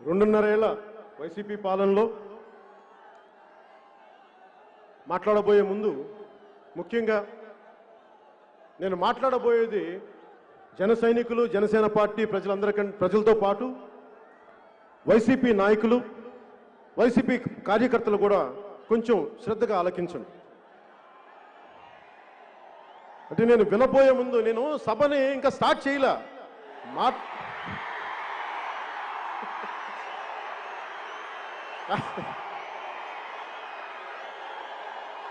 2.5 ఏళ్ల వైసీపీ పాలనలో. మాట్లాడబోయే ముందు ముఖ్యంగా నేను మాట్లాడబోయేది జన సైనికులు, జనసేన పార్టీ ప్రజలతో పాటు వైసీపీ నాయకులు, వైసీపీ కార్యకర్తలు కూడా కొంచెం శ్రద్ధగా ఆలకించండి. అంటే నేను వినబోయే ముందు, నేను సభని ఇంకా స్టార్ట్ చేయలే.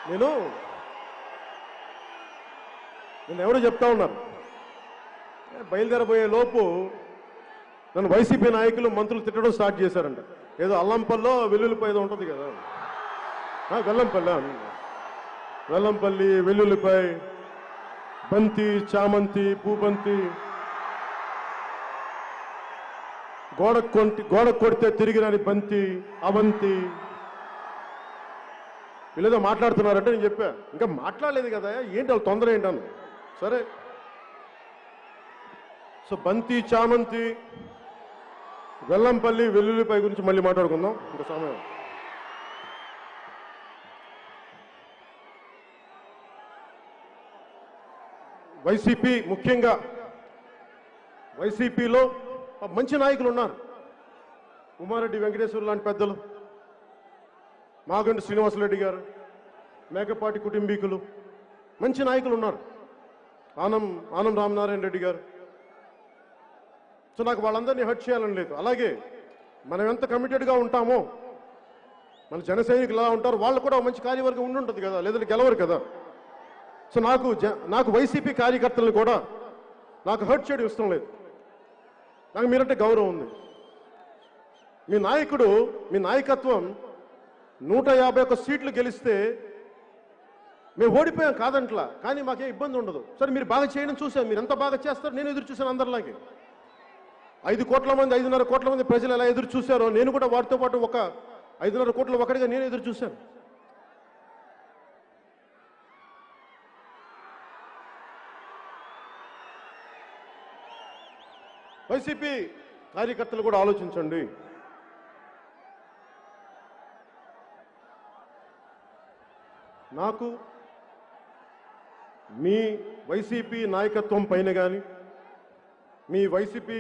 నేను ఎవరు చెప్తా ఉన్నారు, బయలుదేరబోయే లోపు నన్ను వైసీపీ నాయకులు, మంత్రులు తిట్టడం స్టార్ట్ చేశారంట. ఏదో అల్లంపల్లో వెల్లుల్లిపాయ ఏదో ఉంటుంది కదా, వెల్లంపల్లి, వెల్లుల్లిపాయ, బంతి, చామంతి, పూబంతి, గోడ కొడితే తిరిగి రాని బంతి, అవంతి, వీళ్ళేదో మాట్లాడుతున్నారంటే నేను చెప్పా, ఇంకా మాట్లాడలేదు కదా, ఏంటి వాళ్ళు తొందర ఏంటన్నా. సరే, సో బంతి, చామంతి, వెల్లంపల్లి, వెల్లుల్లిపాయ గురించి మళ్ళీ మాట్లాడుకుందాం ఇంకా సమయం. వైసీపీ, ముఖ్యంగా వైసీపీలో మంచి నాయకులు ఉన్నారు. ఉమారెడ్డి వెంకటేశ్వర లాంటి పెద్దలు, మాగంటి శ్రీనివాసరెడ్డి గారు, మేకపాటి కుటుంబీకులు, మంచి నాయకులు ఉన్నారు, ఆనం రామనారాయణ రెడ్డి గారు. సో నాకు వాళ్ళందరినీ హర్ట్ చేయాలని లేదు. అలాగే మనం ఎంత కమిటెడ్గా ఉంటామో మన జన సైనికులు ఎలా ఉంటారు, వాళ్ళు కూడా మంచి కార్యవర్గం ఉండుంటుంది కదా, లేదంటే గెలవరు కదా. సో నాకు వైసీపీ కార్యకర్తలను కూడా నాకు హర్ట్ చేయడం ఇష్టం లేదు. నాకు మీరంటే గౌరవం ఉంది. మీ నాయకత్వం 151 సీట్లు గెలిస్తే మేము ఓడిపోయాం కాదంట్లా, కానీ మాకేం ఇబ్బంది ఉండదు. సరే మీరు బాగా చేయడం చూశాను, మీరు ఎంత బాగా చేస్తారు నేను ఎదురు చూశాను. అందరిలాగే 5 కోట్ల మంది 5.5 కోట్ల మంది ప్రజలు ఎలా ఎదురు చూశారో నేను కూడా వారితో పాటు ఒక 5.5 కోట్ల ఒకటిగా నేను ఎదురు చూశాను. వైసీపీ కార్యకర్తలు కూడా ఆలోచించండి. నాకు మీ వైసీపీ నాయకత్వం పైన కానీ, మీ వైసీపీ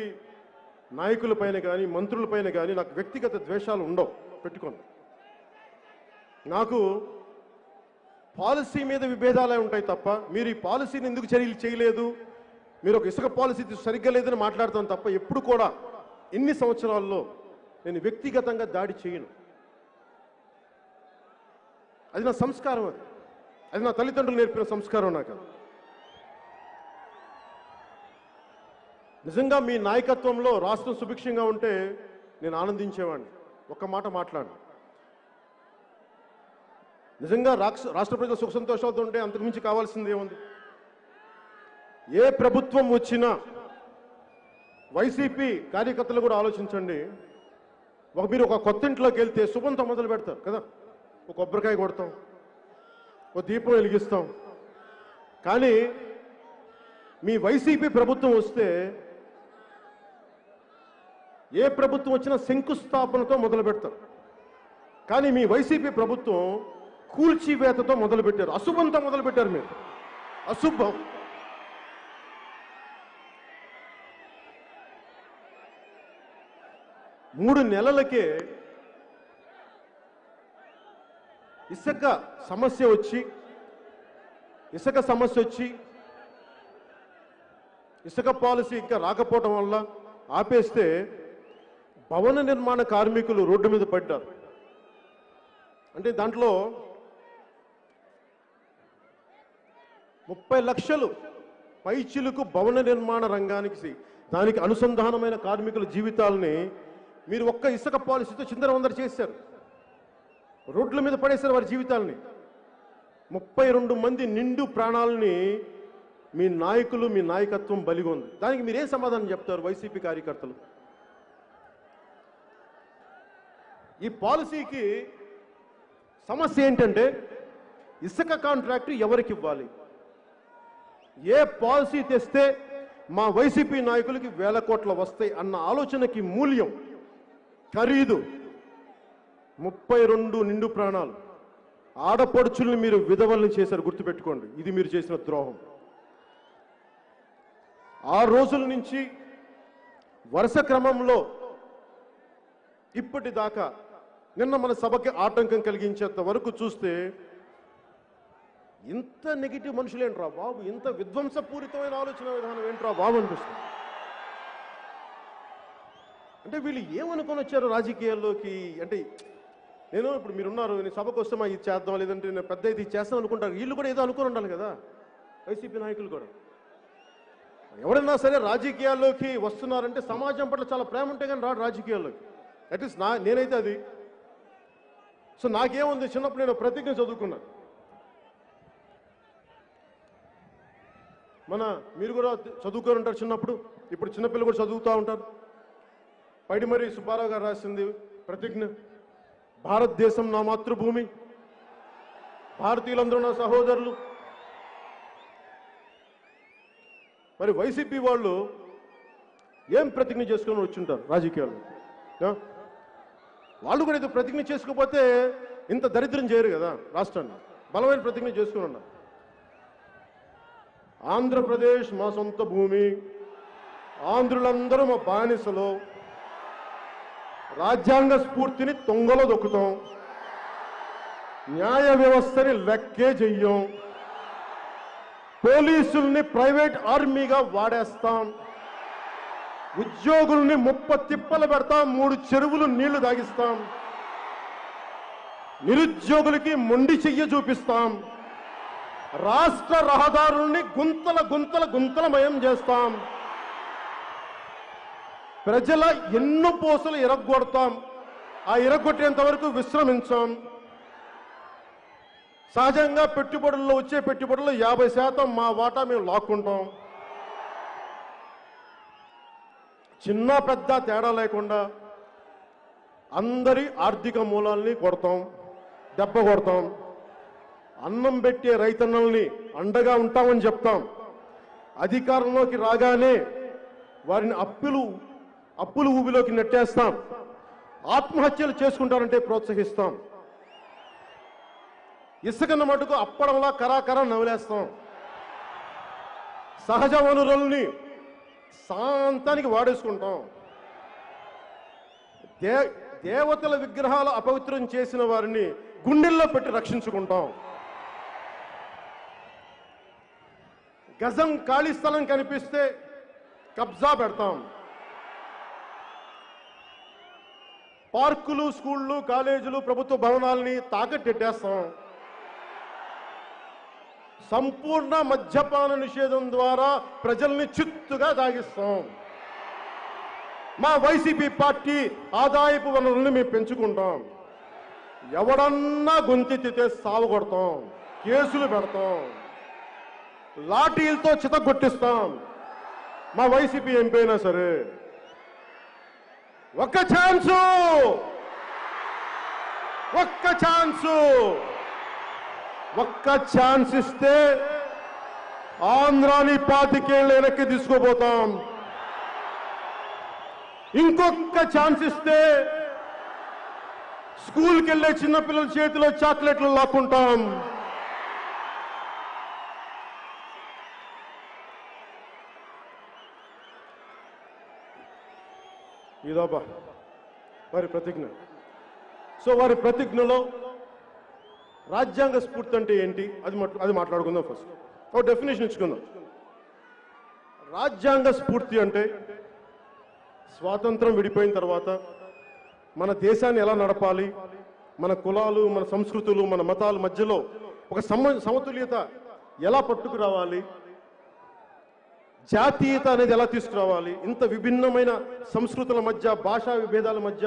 నాయకుల పైన కానీ, మంత్రుల పైన కానీ నాకు వ్యక్తిగత ద్వేషాలు ఉండవు, పెట్టుకోండి. నాకు పాలసీ మీద విభేదాలే ఉంటాయి తప్ప, మీరు ఈ పాలసీని ఎందుకు చర్యలు చేయలేదు, మీరు ఒక ఇసుక పాలసీ సరిగ్గా లేదని మాట్లాడతాను తప్ప, ఎప్పుడు కూడా ఇన్ని సంవత్సరాల్లో నేను వ్యక్తిగతంగా దాడి చేయను. అది నా సంస్కారం, అది నా తల్లిదండ్రులు నేర్పిన సంస్కారం. నాకు నిజంగా మీ నాయకత్వంలో రాష్ట్రం సుభిక్షంగా ఉంటే నేను ఆనందించేవాడిని. ఒక్క మాట మాట్లాడు, నిజంగా రాష్ట్ర ప్రజలు సుఖ సంతోషాలతో ఉంటే అంతకుమించి కావాల్సింది ఏముంది? ఏ ప్రభుత్వం వచ్చినా వైసీపీ కార్యకర్తలు కూడా ఆలోచించండి. మీరు ఒక కొత్త ఇంట్లోకి వెళ్తే శుభంతో మొదలు పెడతారు కదా, ఒక కొబ్బరికాయ కొడతాం, ఒక దీపం వెలిగిస్తాం. కానీ మీ వైసీపీ ప్రభుత్వం వస్తే ఏ ప్రభుత్వం వచ్చినా శంకుస్థాపనతో మొదలు పెడతారు. కానీ మీ వైసీపీ ప్రభుత్వం కూల్చివేతతో మొదలుపెట్టారు, అశుభంతో మొదలుపెట్టారు. మీరు అశుభం. మూడు నెలలకే ఇసుక సమస్య వచ్చి ఇసుక పాలసీ ఇంకా రాకపోవడం వల్ల ఆపేస్తే భవన నిర్మాణ కార్మికులు రోడ్డు మీద పడ్డారు. అంటే దాంట్లో 30 లక్షలు పైచిలుకు భవన నిర్మాణ రంగానికి దానికి అనుసంధానమైన కార్మికుల జీవితాలని మీరు ఒక్క ఇసుక పాలసీతో చిందరవందర చేశారు, రోడ్ల మీద పడేశారు వారి జీవితాలని. 32 మంది నిండు ప్రాణాలని మీ నాయకులు, మీ నాయకత్వం బలిగొంది. దానికి మీరేం సమాధానం చెప్తారు వైసీపీ కార్యకర్తలు? ఈ పాలసీకి సమస్య ఏంటంటే ఇసుక కాంట్రాక్ట్ ఎవరికి ఇవ్వాలి? ఏ పాలసీ తెస్తే మా వైసీపీ నాయకులకి వేల కోట్లు వస్తాయి అన్న ఆలోచనకి మూల్యం, ఖరీదు 32 నిండు ప్రాణాలు. ఆడపడుచుల్ని మీరు విధవల్ని చేశారు, గుర్తుపెట్టుకోండి. ఇది మీరు చేసిన ద్రోహం. 6 రోజుల నుంచి వరుస క్రమంలో ఇప్పటిదాకా నిన్న మన సభకి ఆటంకం కలిగించేంత వరకు చూస్తే ఇంత నెగిటివ్ మనుషులేంట్రా బాబు, ఇంత విధ్వంసపూరితమైన ఆలోచన విధానం ఏంట్రా బాబు అనిపిస్తుంది. అంటే వీళ్ళు ఏమనుకొని వచ్చారు రాజకీయాల్లోకి? అంటే నేను ఇప్పుడు మీరున్నారు, నేను సభకు వస్తే మా ఇది చేద్దాం, లేదంటే నేను పెద్ద ఇది చేస్తాం అనుకుంటారు. వీళ్ళు కూడా ఏదో అనుకుని ఉండాలి కదా, వైసీపీ నాయకులు కూడా. ఎవరైనా సరే రాజకీయాల్లోకి వస్తున్నారంటే సమాజం పట్ల చాలా ప్రేమ ఉంటే కానీ రాడు రాజకీయాల్లోకి. అట్లీస్ట్ నేనైతే అది. సో నాకేముంది, చిన్నప్పుడు నేను ప్రతిజ్ఞ చదువుకున్నాను. మీరు కూడా చదువుకొని ఉంటారు చిన్నప్పుడు, ఇప్పుడు చిన్నపిల్లలు కూడా చదువుతూ ఉంటారు. పైడిమర్రి సుబ్బారావు గారు రాసింది ప్రతిజ్ఞ. భారతదేశం నా మాతృభూమి, భారతీయులందరూ నా సహోదరులు. మరి వైసీపీ వాళ్ళు ఏం ప్రతిజ్ఞ చేసుకొని వచ్చుంటారు రాజకీయాల్లో? వాళ్ళు కూడా ఏదో ప్రతిజ్ఞ చేసుకోకపోతే ఇంత దరిద్రం చేయరు కదా రాష్ట్రాన్ని. బలమైన ప్రతిజ్ఞ చేసుకుని ఉన్నారు. ఆంధ్రప్రదేశ్ మా సొంత భూమి, ఆంధ్రులందరూ మా బానిసలు, రాజ్యాంగ స్ఫూర్తిని తొంగలో దొక్కుతాం, న్యాయ వ్యవస్థని లెక్కే చెయ్యం, పోలీసుల్ని ప్రైవేట్ ఆర్మీగా వాడేస్తాం, ఉద్యోగుల్ని తిప్పలు పెడతాం, 3 చెరువులు నీళ్లు తాగిస్తాం, నిరుద్యోగులకి మొండి చెయ్యి చూపిస్తాం, రాష్ట్ర రహదారుల్ని గుంతలమయం చేస్తాం, ప్రజల ఎన్నో పోసలు ఇరగొడతాం, ఆ ఇరగొట్టేంత వరకు విశ్రమించాం. సహజంగా పెట్టుబడుల్లో వచ్చే పెట్టుబడుల్లో 50% మా వాటా మేము లాక్కుంటాం. చిన్న పెద్ద తేడా లేకుండా అందరి ఆర్థిక మూలాల్ని కొడతాం, దెబ్బ కొడతాం. అన్నం పెట్టే రైతన్నల్ని అండగా ఉంటామని చెప్తాం. అధికారంలోకి రాగానే వారిని అప్పులు ఊబిలోకి నెట్టేస్తాం. ఆత్మహత్యలు చేసుకుంటారంటే ప్రోత్సహిస్తాం. ఇసుకన్న మటుకు అప్పడంలా కరాకరా నవ్వులేస్తాం. సహజ వనరుల్ని శాంతానికి వాడేసుకుంటాం. దేవతల విగ్రహాలు అపవిత్రం చేసిన వారిని గుండెల్లో పెట్టి రక్షించుకుంటాం. గజం ఖాళీ స్థలం కనిపిస్తే కబ్జా పెడతాం. పార్కులు, స్కూళ్ళు, కాలేజీలు, ప్రభుత్వ భవనాల్ని తాకట్టెట్టేస్తాం. సంపూర్ణ మద్యపాన నిషేధం ద్వారా ప్రజల్ని చిత్తుగా తాగిస్తాం. మా వైసీపీ పార్టీ ఆదాయపు వనరుల్ని మేము పెంచుకుంటాం. ఎవడన్నా గొంతెత్తితే సావగొడతాం, కేసులు పెడతాం, లాఠీలతో చితగొట్టిస్తాం. మా వైసీపీ ఎంపీ అయినా సరే ఒక్క ఛాన్స్ ఇస్తే ఆంధ్రాని 25 ఏళ్ళు వెనక్కి తీసుకుపోతాం. ఇంకొక ఛాన్స్ ఇస్తే స్కూల్కి వెళ్ళే చిన్నపిల్లల చేతిలో చాక్లెట్లు లాక్కుంటాం. ఇదోబా వారి ప్రతిజ్ఞ. సో వారి ప్రతిజ్ఞలో రాజ్యాంగ స్ఫూర్తి అంటే ఏంటి అది మాట్లాడుకుందాం. ఫస్ట్ ఒక డెఫినేషన్ ఇచ్చుకుందాం. రాజ్యాంగ స్ఫూర్తి అంటే స్వాతంత్రం విడిపోయిన తర్వాత మన దేశాన్ని ఎలా నడపాలి, మన కులాలు, మన సంస్కృతులు, మన మతాల మధ్యలో ఒక సమతుల్యత ఎలా పట్టుకురావాలి, జాతీయత అనేది ఎలా తీసుకురావాలి, ఇంత విభిన్నమైన సంస్కృతుల మధ్య, భాషా విభేదాల మధ్య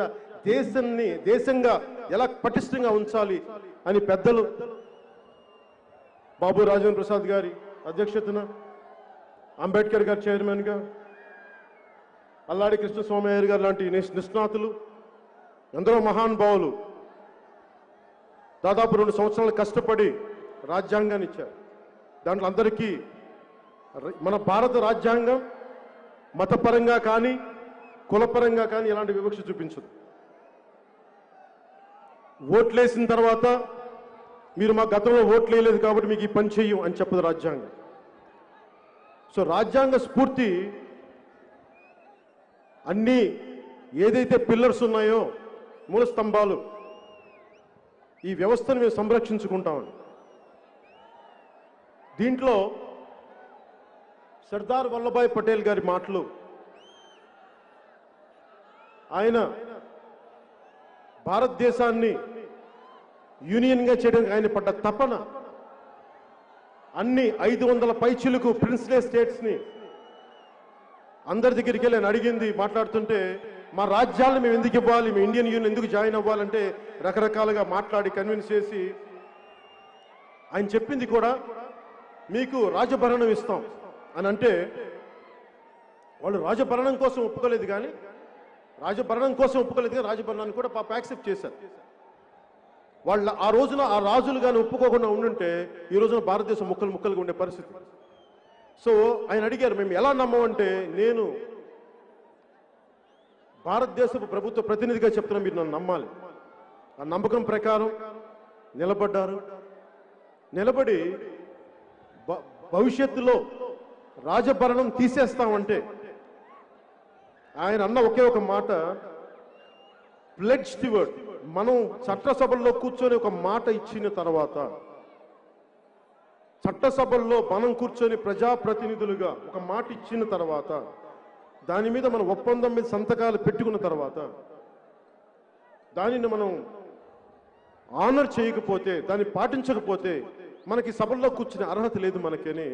దేశంగా ఎలా పటిష్టంగా ఉంచాలి అని పెద్దలు బాబు రాజేంద్ర ప్రసాద్ గారి అధ్యక్షతన, అంబేద్కర్ గారు చైర్మన్గా, అల్లాడి కృష్ణస్వామయ్య గారు లాంటి నిష్ణాతులు, ఎందరో మహానుభావులు దాదాపు 2 సంవత్సరాలు కష్టపడి రాజ్యాంగాన్ని ఇచ్చారు. దాంట్లో అందరికీ మన భారత రాజ్యాంగం మతపరంగా కానీ కులపరంగా కానీ ఎలాంటి వివక్ష చూపించదు. ఓట్లేసిన తర్వాత మీరు మా గతంలో ఓట్లు వేయలేదు కాబట్టి మీకు ఈ పని చెయ్యం అని చెప్పదు రాజ్యాంగం. సో రాజ్యాంగ స్ఫూర్తి అన్నీ ఏదైతే పిల్లర్స్ ఉన్నాయో, మూల స్తంభాలు, ఈ వ్యవస్థను మేము సంరక్షించుకుంటామని. దీంట్లో సర్దార్ వల్లభాయ్ పటేల్ గారి మాటలు, ఆయన భారతదేశాన్ని యూనియన్గా చేయడానికి ఆయన పడ్డ తపన, అన్ని 500 పైచిలకు ప్రిన్స్లే స్టేట్స్ని అందరి దగ్గరికి వెళ్ళి ఆయన అడిగింది. మాట్లాడుతుంటే మా రాజ్యాలను మేము ఎందుకు ఇవ్వాలి, మేము ఇండియన్ యూనియన్ ఎందుకు జాయిన్ అవ్వాలంటే రకరకాలుగా మాట్లాడి కన్విన్స్ చేసి ఆయన చెప్పింది కూడా మీకు రాజభరణం ఇస్తాం అని అంటే, వాళ్ళు రాజభరణం కోసం ఒప్పుకోలేదు కానీ రాజభరణాన్ని కూడా పాప యాక్సెప్ట్ చేశారు. వాళ్ళ ఆ రోజున ఆ రాజులు కానీ ఒప్పుకోకుండా ఉండుంటే ఈ రోజున భారతదేశం ముక్కలుగా ఉండే పరిస్థితి. సో ఆయన అడిగారు, మేము ఎలా నమ్మమంటే, నేను భారతదేశపు ప్రభుత్వ ప్రతినిధిగా చెప్తున్నా, మీరు నన్ను నమ్మాలి. ఆ నమ్మకం ప్రకారం నిలబడ్డారు. నిలబడి భవిష్యత్తులో రాజభరణం తీసేస్తామంటే ఆయన అన్న ఒకే ఒక మాట, ప్లెడ్జ్ ది వర్డ్. మనం చట్టసభల్లో కూర్చొని ఒక మాట ఇచ్చిన తర్వాత, చట్టసభల్లో మనం కూర్చొని ప్రజాప్రతినిధులుగా ఒక మాట ఇచ్చిన తర్వాత, దాని మీద మనం ఒప్పందం మీద సంతకాలు పెట్టుకున్న తర్వాత, దానిని మనం ఆనర్ చేయకపోతే, దాన్ని పాటించకపోతే మనకి సభల్లో కూర్చునే అర్హత లేదు మనకని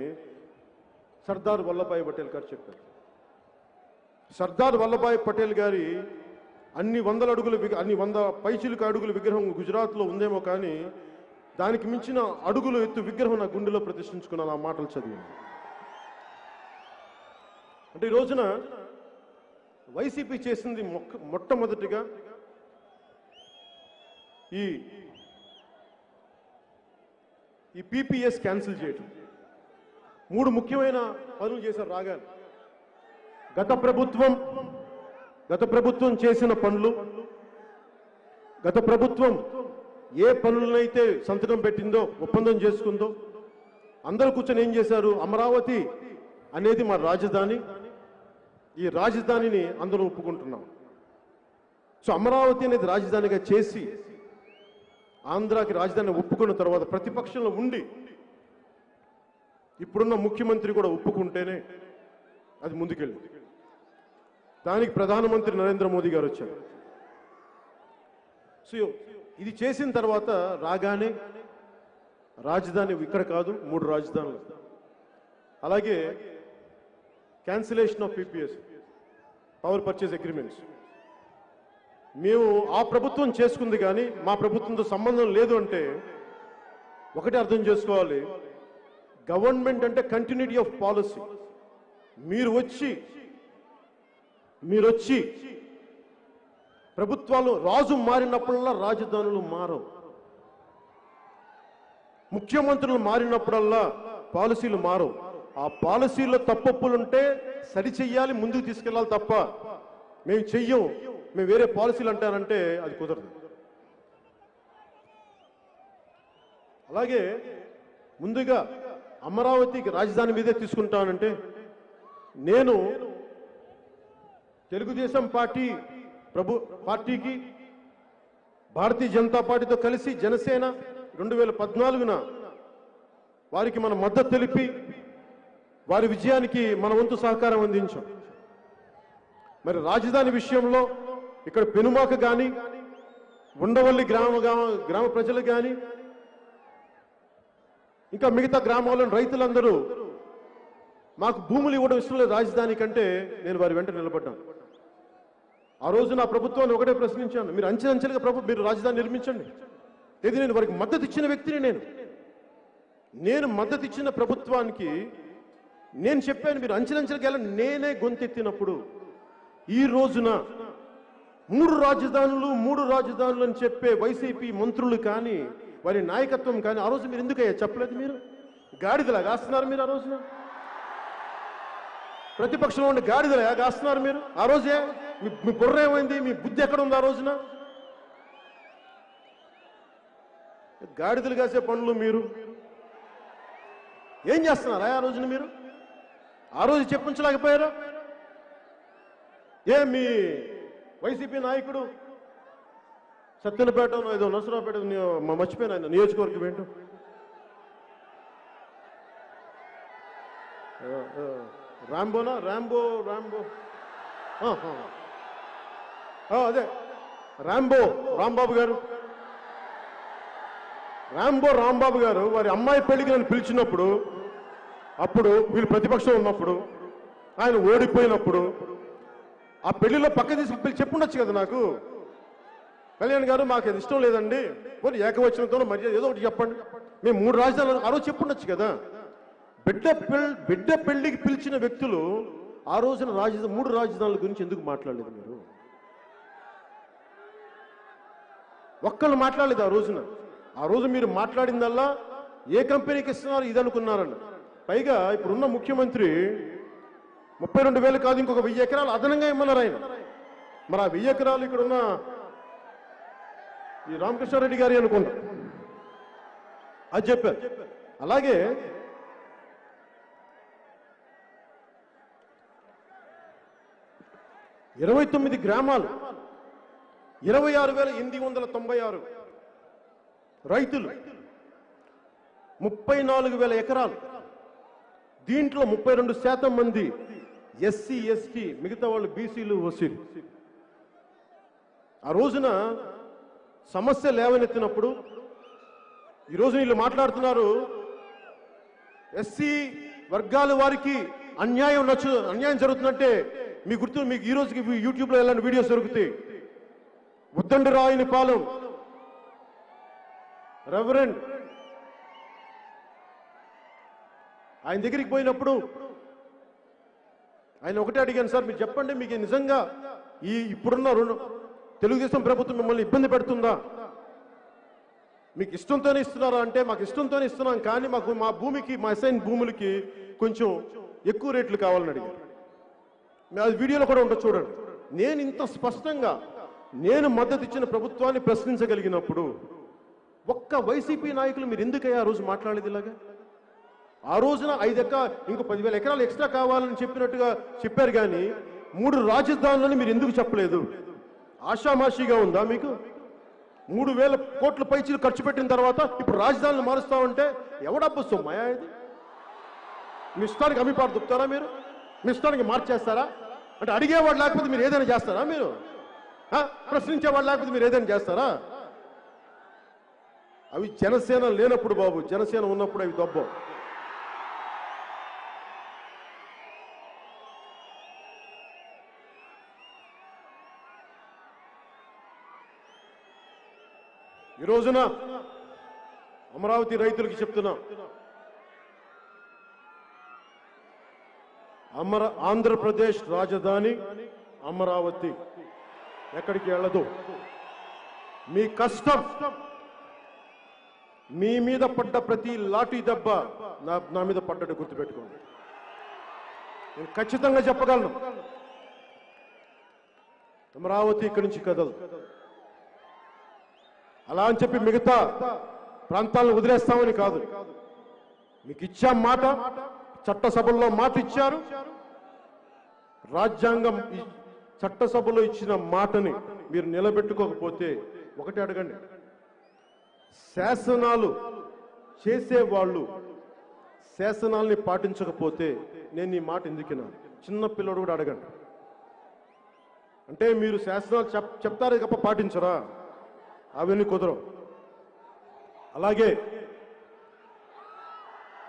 సర్దార్ వల్లభాయ్ పటేల్ గారు చెప్పారు. సర్దార్ వల్లభాయ్ పటేల్ గారి అన్ని 100 పైచిలుక అడుగుల విగ్రహం గుజరాత్లో ఉందేమో, కానీ దానికి మించిన అడుగులు ఎత్తు విగ్రహం నా గుండెలో ప్రతిష్ఠించుకున్నాను ఆ మాటలు చదివి. అంటే ఈ రోజున వైసీపీ చేసింది మొట్టమొదటిగా ఈ పీపీఎస్ క్యాన్సిల్ చేయటం. 3 ముఖ్యమైన పనులు చేశారు రాగానే. గత ప్రభుత్వం చేసిన పనులు, గత ప్రభుత్వం ఏ పనులనైతే సంతకం పెట్టిందో, ఒప్పందం చేసుకుందో, అందరూ కూర్చొని ఏం చేశారు, అమరావతి అనేది మా రాజధాని, ఈ రాజధానిని అందరూ ఒప్పుకుంటున్నాం. సో అమరావతి అనేది రాజధానిగా చేసి ఆంధ్రాకి రాజధాని ఒప్పుకున్న తర్వాత ప్రతిపక్షంలో ఉండి ఇప్పుడున్న ముఖ్యమంత్రి కూడా ఒప్పుకుంటేనే అది ముందుకెళ్ళింది. దానికి ప్రధానమంత్రి నరేంద్ర మోదీ గారు వచ్చారు. సో ఇది చేసిన తర్వాత రాగానే రాజధాని ఇక్కడ కాదు, 3 రాజధానులు. అలాగే cancellation of PPs, power purchase agreements. మేము ఆ ప్రభుత్వం చేసుకుంది కానీ మా ప్రభుత్వంతో సంబంధం లేదు అంటే ఒకటి అర్థం చేసుకోవాలి, గవర్నమెంట్ అంటే కంటిన్యూటీ ఆఫ్ పాలసీ. మీరు వచ్చి ప్రభుత్వాలు రాజు మారినప్పుడల్లా రాజధానులు మారవు, ముఖ్యమంత్రులు మారినప్పుడల్లా పాలసీలు మారవు. ఆ పాలసీలో తప్పొప్పులుంటే సరిచెయ్యాలి, ముందుకు తీసుకెళ్ళాలి తప్ప మేము చెయ్యం, మేము వేరే పాలసీలు అంటానంటే అది కుదరదు. అలాగే ముందుగా అమరావతికి రాజధాని మీదే తీసుకుంటానంటే నేను తెలుగుదేశం పార్టీకి భారతీయ జనతా పార్టీతో కలిసి జనసేన 2014న వారికి మన మద్దతు తెలిపి వారి విజయానికి మన వంతు సహకారం అందించాం. మరి రాజధాని విషయంలో ఇక్కడ పెనుమాక కానీ, ఉండవల్లి గ్రామ ప్రజలు కానీ, ఇంకా మిగతా గ్రామాల్లోని రైతులందరూ మాకు భూములు ఇవ్వడం ఇష్టం లేదు రాజధాని కంటే, నేను వారి వెంట నిలబడ్డాను. ఆ రోజు నా ప్రభుత్వాన్ని ఒకటే ప్రశ్నించాను, మీరు అంచెలంచెలుగా మీరు రాజధాని నిర్మించండి. ఇది నేను వారికి మద్దతు ఇచ్చిన వ్యక్తిని. నేను మద్దతు ఇచ్చిన ప్రభుత్వానికి నేను చెప్పాను మీరు అంచెలంచెలుగా వెళ్ళండి. నేనే గొంతెత్తినప్పుడు ఈ రోజున 3 రాజధానులు అని చెప్పే వైసీపీ మంత్రులు కానీ, వారి నాయకత్వం కానీ ఆ రోజు మీరు ఎందుకయ్యా చెప్పలేదు? మీరు గాడిదలా కాస్తున్నారు. మీరు ఆ రోజున ప్రతిపక్షంలో ఉండే గాడిదలా కాస్తున్నారు మీరు. ఆ రోజే మీ బుర్ర ఏమైంది? మీ బుద్ధి ఎక్కడ ఉంది? ఆ రోజున గాడిదలు కాసే పనులు మీరు ఏం చేస్తున్నారా? ఆ రోజున మీరు ఆ రోజు చెప్పించలేకపోయారా? మీ వైసీపీ నాయకుడు సత్తెనపేట ఏదో నరసరావుపేట మర్చిపోయిన ఆయన నియోజకవర్గం ఏంటో, రాంబో అదే రాంబాబు గారు వారి అమ్మాయి పెళ్లికి నన్ను పిలిచినప్పుడు, అప్పుడు వీళ్ళు ప్రతిపక్షం ఉన్నప్పుడు, ఆయన ఓడిపోయినప్పుడు ఆ పెళ్లిలో పక్క తీసుకు చెప్పుండొచ్చు కదా నాకు, కళ్యాణ్ గారు మాకు అది ఇష్టం లేదండి, పోనీ ఏకవచనంతో మర్యాద ఏదో ఒకటి చెప్పండి, మేము 3 రాజధానులు ఆ రోజు చెప్పుండొచ్చు కదా. బిడ్డ పెళ్లికి పిలిచిన వ్యక్తులు ఆ రోజున 3 రాజధానుల గురించి ఎందుకు మాట్లాడలేదు? మీరు ఒక్కళ్ళు మాట్లాడలేదు ఆ రోజున. ఆ రోజు మీరు మాట్లాడిందల్లా ఏ కంపెనీకి ఇస్తున్నారు ఇది అనుకున్నారన్న. పైగా ఇప్పుడున్న ముఖ్యమంత్రి 32,000 కాదు ఇంకొక 1000 ఎకరాలు అదనంగా ఇమ్మన్నారు ఆయన. మరి ఆ 1000 ఎకరాలు ఇక్కడున్న ఈ రామకృష్ణారెడ్డి గారి అనుకుంటా అది చెప్పారు. అలాగే 29 గ్రామాలు 26,896 రైతులు, 34,000 ఎకరాలు. దీంట్లో 32% మంది ఎస్సీ, ఎస్టీ, మిగతా వాళ్ళు బీసీలు, ఓసీలు. ఆ రోజున సమస్య లేవనెత్తినప్పుడు ఈరోజు వీళ్ళు మాట్లాడుతున్నారు, ఎస్సీ వర్గాల వారికి అన్యాయం జరుగుతుందంటే మీకు ఈ రోజుకి యూట్యూబ్లో ఎలాంటి వీడియోస్ దొరుకుతాయి. ఉద్దండి రాయని పాలెం రెవరెండ్ ఆయన దగ్గరికి పోయినప్పుడు ఆయన ఒకటే అడిగాను, సార్ మీరు చెప్పండి, మీకు నిజంగా ఇప్పుడున్న తెలుగుదేశం ప్రభుత్వం మిమ్మల్ని ఇబ్బంది పెడుతుందా? మీకు ఇష్టంతోనే ఇస్తున్నారా అంటే, మాకు ఇష్టంతోనే ఇస్తున్నాం, కానీ మాకు మా భూమికి, మా అసైన్ భూములకి కొంచెం ఎక్కువ రేట్లు కావాలని అడిగారు. అది వీడియోలో కూడా ఉంటుంది, చూడండి. నేను ఇంత స్పష్టంగా నేను మద్దతు ఇచ్చిన ప్రభుత్వాన్ని ప్రశ్నించగలిగినప్పుడు ఒక్క వైసీపీ నాయకులు మీరు ఎందుకయ్యా ఆ రోజు మాట్లాడేది ఇలాగా? ఆ రోజున 5 ఎకరాలు, ఇంకో 10,000 ఎకరాలు ఎక్స్ట్రా కావాలని చెప్పినట్టుగా చెప్పారు, కానీ 3 రాజధానులని మీరు ఎందుకు చెప్పలేదు? ఆషామాషిగా ఉందా మీకు? 3,000 కోట్ల పైచీలు ఖర్చు పెట్టిన తర్వాత ఇప్పుడు రాజధానులు మారుస్తామంటే ఎవడబ్బు సొమ్మయా ఇది? మీ ఇష్టానికి అమ్మిపాటు దుప్తారా మీరు? మీ ఇష్టానికి మార్చేస్తారా? అంటే అడిగేవాడు లేకపోతే మీరు ఏదైనా చేస్తారా? మీరు ప్రశ్నించేవాడు లేకపోతే మీరు ఏదైనా చేస్తారా? అవి జనసేన లేనప్పుడు బాబు, జనసేన ఉన్నప్పుడు అవి దొబ్బ. ఈ రోజున అమరావతి రైతులకి చెప్తున్నా, ఆంధ్రప్రదేశ్ రాజధాని అమరావతి, ఎక్కడికి వెళ్ళదు. మీ కష్టం, మీ మీద పడ్డ ప్రతి లాఠీ దెబ్బ నా మీద పడ్డట్టు గుర్తుపెట్టుకోండి. నేను ఖచ్చితంగా చెప్పగలను, అమరావతి ఇక్కడి నుంచి కదలదు. అలా అని చెప్పి మిగతా ప్రాంతాలను వదిలేస్తామని కాదు. మీకు ఇచ్చాం మాట, చట్టసభల్లో మాట ఇచ్చారు. రాజ్యాంగం చట్టసభలో ఇచ్చిన మాటని మీరు నిలబెట్టుకోకపోతే ఒకటి అడగండి, శాసనాలు చేసేవాళ్ళు శాసనాల్ని పాటించకపోతే నేను ఈ మాట ఎందుకినా? చిన్న పిల్లడు కూడా అడగండి. అంటే మీరు శాసనాలు చెప్తారే తప్ప పాటించరా? అవన్నీ కుదరవు. అలాగే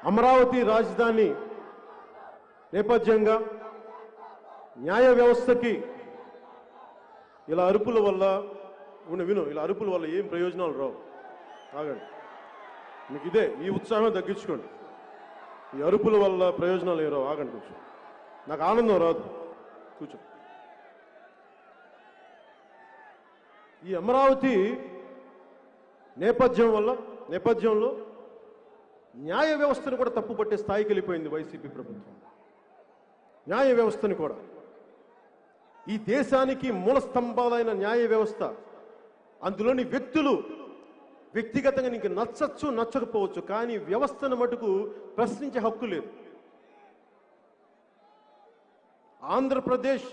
అమరావతి రాజధాని నేపథ్యంగా న్యాయ వ్యవస్థకి ఇలా అరుపుల వల్ల ఇలా అరుపుల వల్ల ఏం ప్రయోజనాలు రావు. ఆగండి, మీకు ఇదే ఈ ఉత్సాహం తగ్గించుకోండి. ఈ అరుపుల వల్ల ప్రయోజనాలు ఏం రావు. ఆగండి, కూర్చో. నాకు ఆనందం రాదు, కూర్చో. ఈ అమరావతి నేపథ్యంలో న్యాయ వ్యవస్థను కూడా తప్పుపట్టే స్థాయికి వెళ్ళిపోయింది వైసీపీ ప్రభుత్వం. న్యాయ వ్యవస్థని కూడా, ఈ దేశానికి మూల స్తంభాలైన న్యాయ వ్యవస్థ, అందులోని వ్యక్తులు వ్యక్తిగతంగా నీకు నచ్చచ్చు నచ్చకపోవచ్చు, కానీ వ్యవస్థను మటుకు ప్రశ్నించే హక్కు లేదు. ఆంధ్రప్రదేశ్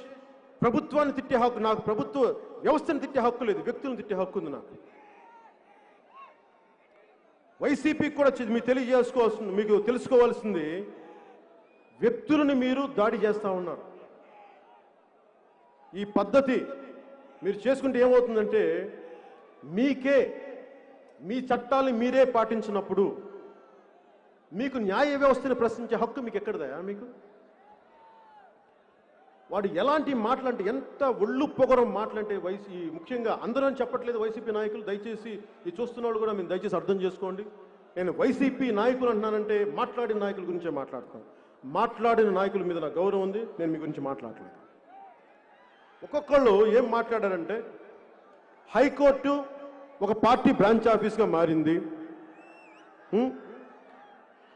ప్రభుత్వాన్ని తిట్టే హక్కు నాకు, ప్రభుత్వ వ్యవస్థను తిట్టే హక్కు లేదు, వ్యక్తులను తిట్టే హక్కు ఉంది నాకు. వైసీపీకి కూడా మీకు తెలుసుకోవాల్సింది, వ్యక్తులను మీరు దాడి చేస్తూ ఉన్నారు. ఈ పద్ధతి మీరు చేసుకుంటే ఏమవుతుందంటే, మీ చట్టాలను మీరే పాటించినప్పుడు మీకు న్యాయ వ్యవస్థను ప్రశ్నించే హక్కు మీకు ఎక్కడదయా? మీకు వాడు ఎలాంటి మాటలంటే, ఎంత ఒళ్ళు పొగరం మాటలంటే, ముఖ్యంగా అందరూ చెప్పట్లేదు వైసీపీ నాయకులు, దయచేసి ఈ చూస్తున్నాడు కూడా మీరు దయచేసి అర్థం చేసుకోండి. నేను వైసీపీ నాయకులు అంటున్నానంటే మాట్లాడిన నాయకుల గురించే మాట్లాడతాను. మాట్లాడిన నాయకుల మీద నాకు గౌరవం ఉంది, నేను మీ గురించి మాట్లాడలేదు. ఒక్కొక్కళ్ళు ఏం మాట్లాడారంటే, హైకోర్టు ఒక పార్టీ బ్రాంచ్ ఆఫీస్గా మారింది.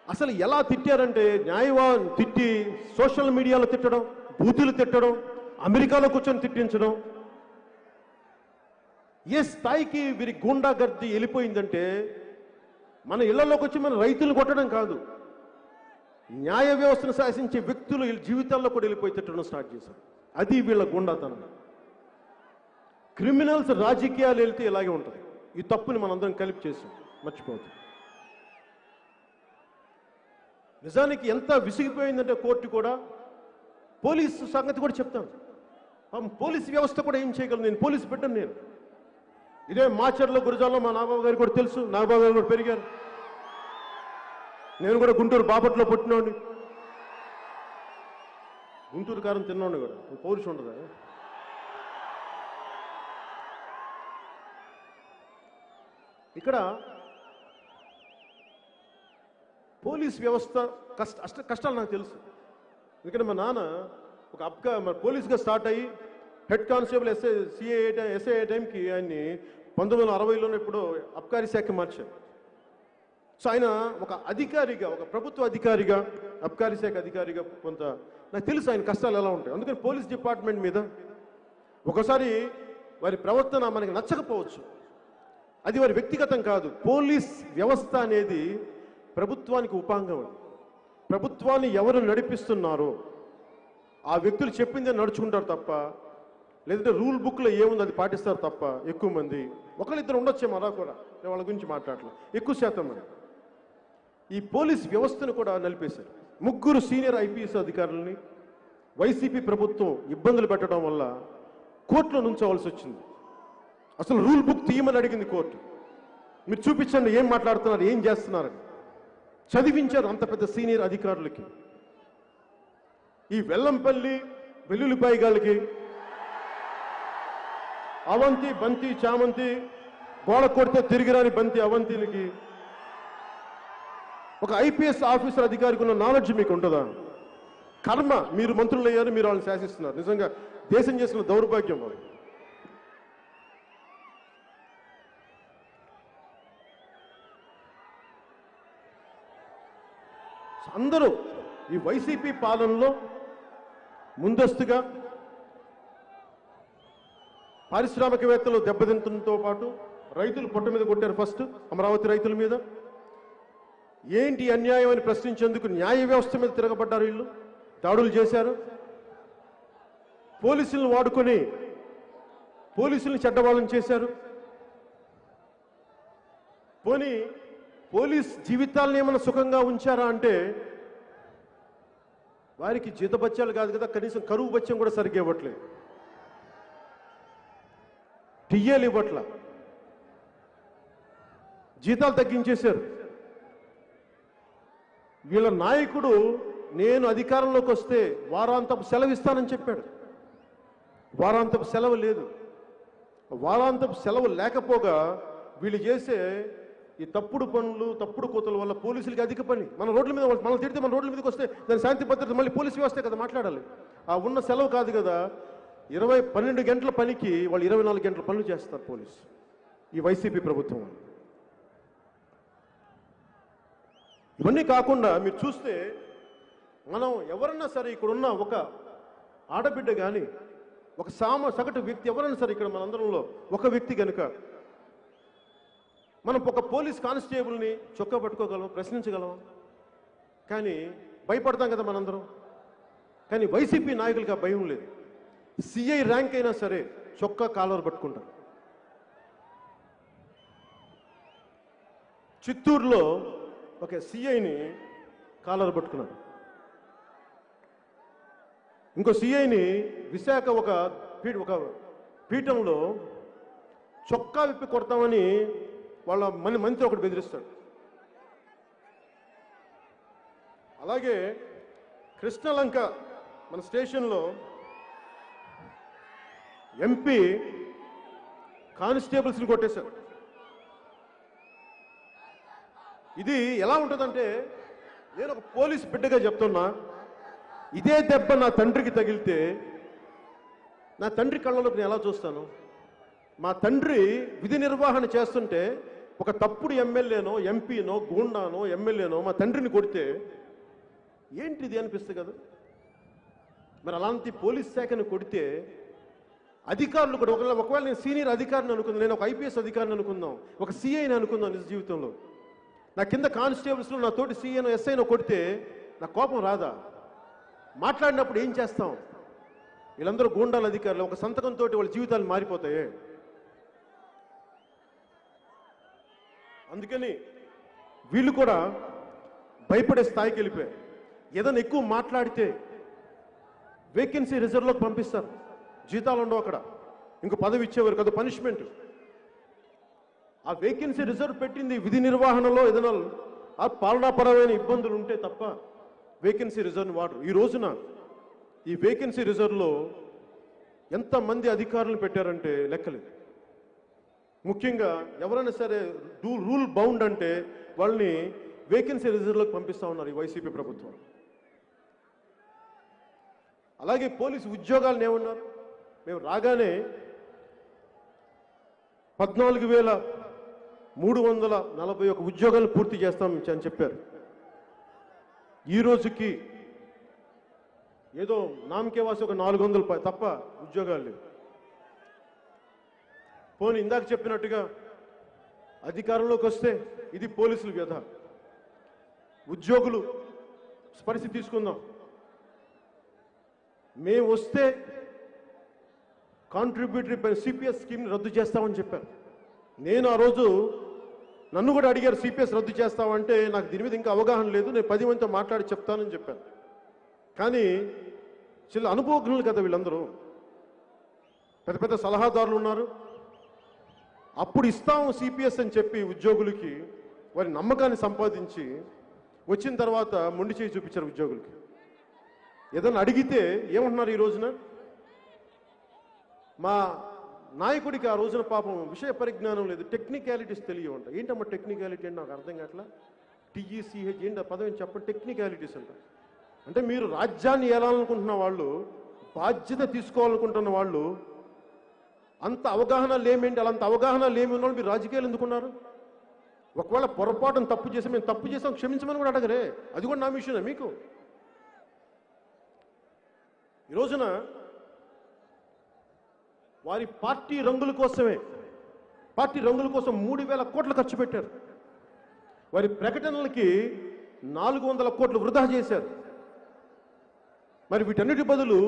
అసలు ఎలా తిట్టారంటే, న్యాయవాది తిట్టి సోషల్ మీడియాలో తిట్టడం, బూతులు తిట్టడం, అమెరికాలో కూర్చొని తిట్టించడం, ఏ స్థాయికి వీరి గూండాగర్ది వెళ్ళిపోయిందంటే, మన ఇళ్లలోకి వచ్చి మన రైతులు కొట్టడం కాదు, న్యాయ వ్యవస్థను శాసించే వ్యక్తులు జీవితాల్లో కూడా వెళ్ళిపోయి తిట్టడం స్టార్ట్ చేశారు. అది వీళ్ళ గూండాతనం. క్రిమినల్స్ రాజకీయాలు వెళ్తే ఇలాగే ఉంటుంది. ఈ తప్పుని మనందరం కలిపి చేసాం, మర్చిపోతాం. నిజానికి ఎంత విసిగిపోయిందంటే కోర్టు కూడా, పోలీసు సంగతి కూడా చెప్తాను. పోలీసు వ్యవస్థ కూడా ఏం చేయగలను, నేను పోలీసు పెట్టను. నేను ఇదే మాచర్లో గురజాల్లో మా నాగబాబు గారికి కూడా తెలుసు, నాగబాబు గారు కూడా పెరిగారు. నేను కూడా గుంటూరు బాపట్లో పుట్టినోడిని, గుంటూరు కారం తిన్నోడిని కూడా. పౌరుషం ఉండదా? ఇక్కడ పోలీస్ వ్యవస్థ కష్టాలు నాకు తెలుసు. ఎందుకంటే మా నాన్న ఒక పోలీస్గా స్టార్ట్ అయ్యి హెడ్ కానిస్టేబుల్ ఎస్ఐ టైంకి ఆయన్ని 1960లోనే ఇప్పుడు అబ్కారీ శాఖ మార్చారు. సో ఆయన ఒక అధికారిగా, ఒక ప్రభుత్వ అధికారిగా, అబ్కారీ శాఖ అధికారిగా కొంత నాకు తెలుసు ఆయన కష్టాలు ఎలా ఉంటాయి. అందుకని పోలీస్ డిపార్ట్మెంట్ మీద ఒకసారి వారి ప్రవర్తన మనకి నచ్చకపోవచ్చు, అది వారి వ్యక్తిగతం కాదు. పోలీస్ వ్యవస్థ అనేది ప్రభుత్వానికి ఉపాంగం. ప్రభుత్వాన్ని ఎవరు నడిపిస్తున్నారో ఆ వ్యక్తులు చెప్పిందే నడుచుకుంటారు తప్ప, లేదంటే రూల్ బుక్లో ఏముంది అది పాటిస్తారు తప్ప. ఎక్కువ మంది, ఒకళ్ళిద్దరు ఉండొచ్చేమో అలా కూడా, నేను వాళ్ళ గురించి మాట్లాడలేదు. ఎక్కువ శాతం మంది ఈ పోలీస్ వ్యవస్థను కూడా నలిపేశారు. 3 సీనియర్ ఐపీఎస్ అధికారులని వైసీపీ ప్రభుత్వం ఇబ్బందులు పెట్టడం వల్ల కోర్టులో నుంచోవలసి వచ్చింది. అసలు రూల్ బుక్ తీయమని అడిగింది కోర్టు. మీరు చూపించండి ఏం మాట్లాడుతున్నారు, ఏం చేస్తున్నారని. చదివించారు అంత పెద్ద సీనియర్ అధికారులకి. ఈ వెల్లంపల్లి వెల్లుల్లిపాయ గాళ్ళకి, అవంతి బంతి చామంతి, గోడ కొడితే తిరిగిరాని బంతి అవంతిలకి, ఒక ఐపీఎస్ ఆఫీసర్ అధికారికి ఉన్న నాలెడ్జ్ మీకు ఉంటుందా? కర్మ, మీరు మంత్రులు అయ్యారు, మీరు వాళ్ళని శాసిస్తున్నారు. నిజంగా దేశం చేసిన దౌర్భాగ్యం వాళ్ళు. అందరూ ఈ వైసీపీ పాలనలో ముందస్తుగా పారిశ్రామికవేత్తలు దెబ్బతింటంతో పాటు రైతులు పొట్ట మీద కొట్టారు. ఫస్ట్ అమరావతి రైతుల మీద ఏంటి అన్యాయం అని ప్రశ్నించేందుకు న్యాయ వ్యవస్థ మీద తిరగబడ్డారు. వీళ్ళు దాడులు చేశారు. పోలీసులను వాడుకొని పోలీసులను చెడ్డవాళ్ళని చేశారు. పోనీ పోలీస్ జీవితాలను ఏమైనా సుఖంగా ఉంచారా అంటే వారికి జీతబత్యాలు కాదు కదా, కనీసం కరువు బత్యం కూడా సరిగ్గా ఇవ్వట్లేదు. టియ్యేలు ఇవ్వట్ల, జీతాలు తగ్గించేశారు. వీళ్ళ నాయకుడు నేను అధికారంలోకి వస్తే వారాంతపు సెలవు ఇస్తానని చెప్పాడు. వారాంతపు సెలవు లేదు. వారాంతపు సెలవు లేకపోగా వీళ్ళు చేసే ఈ తప్పుడు పనులు, తప్పుడు కోతల వల్ల పోలీసులకి అధిక పని. మన రోడ్ల మీద మనం తిడితే మన రోడ్ల మీదకి వస్తే దాని శాంతి భద్రత మళ్ళీ పోలీసు వ్యవస్థే కదా మాట్లాడాలి. ఆ ఉన్న సెలవు కాదు కదా. 12 గంటల పనికి వాళ్ళు 24 గంటల పనులు చేస్తారు పోలీసు, ఈ వైసీపీ ప్రభుత్వం. ఇవన్నీ కాకుండా మీరు చూస్తే మనం ఎవరన్నా సరే ఇక్కడున్న ఒక ఆడబిడ్డ కానీ, ఒక సగటు వ్యక్తి ఎవరైనా సరే ఇక్కడ మనందరంలో ఒక వ్యక్తి కనుక మనం ఒక పోలీస్ కానిస్టేబుల్ని చొక్కా పట్టుకోగలం, ప్రశ్నించగలం, కానీ భయపడతాం కదా మనందరం. కానీ వైసీపీ నాయకులకి ఆ భయం లేదు. సిఐ ర్యాంక్ అయినా సరే చొక్కా కాలర్ పట్టుకుంటారు. చిత్తూరులో ఒక సిఐని కాలర్ పట్టుకున్నారు. ఇంకో సిఐని విశాఖ ఒక పీఠంలో చొక్కా విప్పి కొడతామని వాళ్ళ మంత్రి ఒకటి బెదిరిస్తాడు. అలాగే కృష్ణలంక మన స్టేషన్లో ఎంపీ కానిస్టేబుల్స్ని కొట్టేశారు. ఇది ఎలా ఉంటుందంటే, నేను ఒక పోలీస్ బిడ్డగా చెప్తున్నా, ఇదే దెబ్బ నా తండ్రికి తగిలితే నా తండ్రి కళ్ళలోకి నేను ఎలా చూస్తాను? మా తండ్రి విధి నిర్వహణ చేస్తుంటే ఒక తప్పుడు ఎమ్మెల్యేనో, ఎంపీనో, గూండానో, ఎమ్మెల్యేనో మా తండ్రిని కొడితే ఏంటిది అనిపిస్తుంది కదా. మరి అలాంటి పోలీస్ శాఖను కొడితే అధికారులు కూడా ఒకవేళ నేను సీనియర్ అధికారిని అనుకుందాం, నేను ఒక ఐపీఎస్ అధికారిని అనుకుందాం, ఒక సిఐని అనుకుందాం నిజ జీవితంలో, నా కింద కానిస్టేబుల్స్లో నా తోటి సిఐనో ఎస్ఐనో కొడితే నా కోపం రాదా? మాట్లాడినప్పుడు ఏం చేస్తాం? వీళ్ళందరూ గూండాల అధికారులు. ఒక సంతకంతో వాళ్ళ జీవితాలు మారిపోతాయి. అందుకని వీళ్ళు కూడా భయపడే స్థాయికి వెళ్ళిపోయారు. ఏదైనా ఎక్కువ మాట్లాడితే వేకెన్సీ రిజర్వ్లోకి పంపిస్తారు. జీతాలు ఉండవు అక్కడ, ఇంకో పదవి ఇచ్చేవారు కదా, పనిష్మెంట్. ఆ వేకెన్సీ రిజర్వ్ పెట్టింది విధి నిర్వహణలో ఏదైనా ఆ పాలనాపరమైన ఇబ్బందులు ఉంటే తప్ప వేకెన్సీ రిజర్వ్ వాడరు. ఈ రోజున ఈ వేకెన్సీ రిజర్వ్లో ఎంతమంది అధికారులను పెట్టారంటే లెక్కలేదు. ముఖ్యంగా ఎవరైనా సరే రూల్ బౌండ్ అంటే వాళ్ళని వేకెన్సీ రిజర్వ్లోకి పంపిస్తూ ఉన్నారు ఈ వైసీపీ ప్రభుత్వం. అలాగే పోలీసు ఉద్యోగాలను ఏమన్నారు, మేము రాగానే 14,341 ఉద్యోగాలు పూర్తి చేస్తాం అని చెప్పారు. ఈ రోజుకి ఏదో నామకేవాసి ఒక 400 తప్ప ఉద్యోగాలు లేవు. పోనీ ఇందాక చెప్పినట్టుగా అధికారంలోకి వస్తే ఇది పోలీసుల వ్యధ. ఉద్యోగులు పరిస్థితి తీసుకుందాం. మేము వస్తే కాంట్రిబ్యూటరీ సిపిఎస్ స్కీమ్ని రద్దు చేస్తామని చెప్పారు. నేను ఆ రోజు నన్ను కూడా అడిగారు సిపిఎస్ రద్దు చేస్తామంటే నాకు దీని మీద ఇంకా అవగాహన లేదు, నేను 10 మందితో మాట్లాడి చెప్తానని చెప్పాను. కానీ చిన్న అనుభవజ్ఞులు కదా వీళ్ళందరూ, పెద్ద పెద్ద సలహాదారులు ఉన్నారు. అప్పుడు ఇస్తాము సిపిఎస్ అని చెప్పి ఉద్యోగులకి వారి నమ్మకాన్ని సంపాదించి వచ్చిన తర్వాత మొండి చేయి చూపించారు ఉద్యోగులకి. ఏదన్నా అడిగితే ఏమంటున్నారు ఈ రోజున? మా నాయకుడికి ఆ రోజున పాపం విషయ పరిజ్ఞానం లేదు, టెక్నికాలిటీస్ తెలియవంట. ఏంటమ్మా టెక్నికాలిటీ అంటే నాకు అర్థం కావట్లా. టీఈసీహెచ్ ఏంటి ఆ పదవి చెప్పండి. టెక్నికాలిటీస్ అంట. అంటే మీరు రాజ్యాన్ని ఏలాలనుకుంటున్న వాళ్ళు, బాధ్యత తీసుకోవాలనుకుంటున్న వాళ్ళు, అంత అవగాహన లేమేంటి? అలాంత అవగాహన లేమి ఉన్న వాళ్ళు మీరు రాజకీయాలు ఎందుకున్నారు? ఒకవేళ పొరపాటును తప్పు చేసి మేము తప్పు చేసాం క్షమించమని కూడా అడగరే. అది కూడా నా విషయమే. మీకు ఈ రోజున వారి పార్టీ రంగుల కోసమే, పార్టీ రంగుల కోసం 3,000 కోట్లు ఖర్చు పెట్టారు. వారి ప్రకటనలకి 400 కోట్లు వృధా చేశారు. మరి వీటన్నిటి బదులు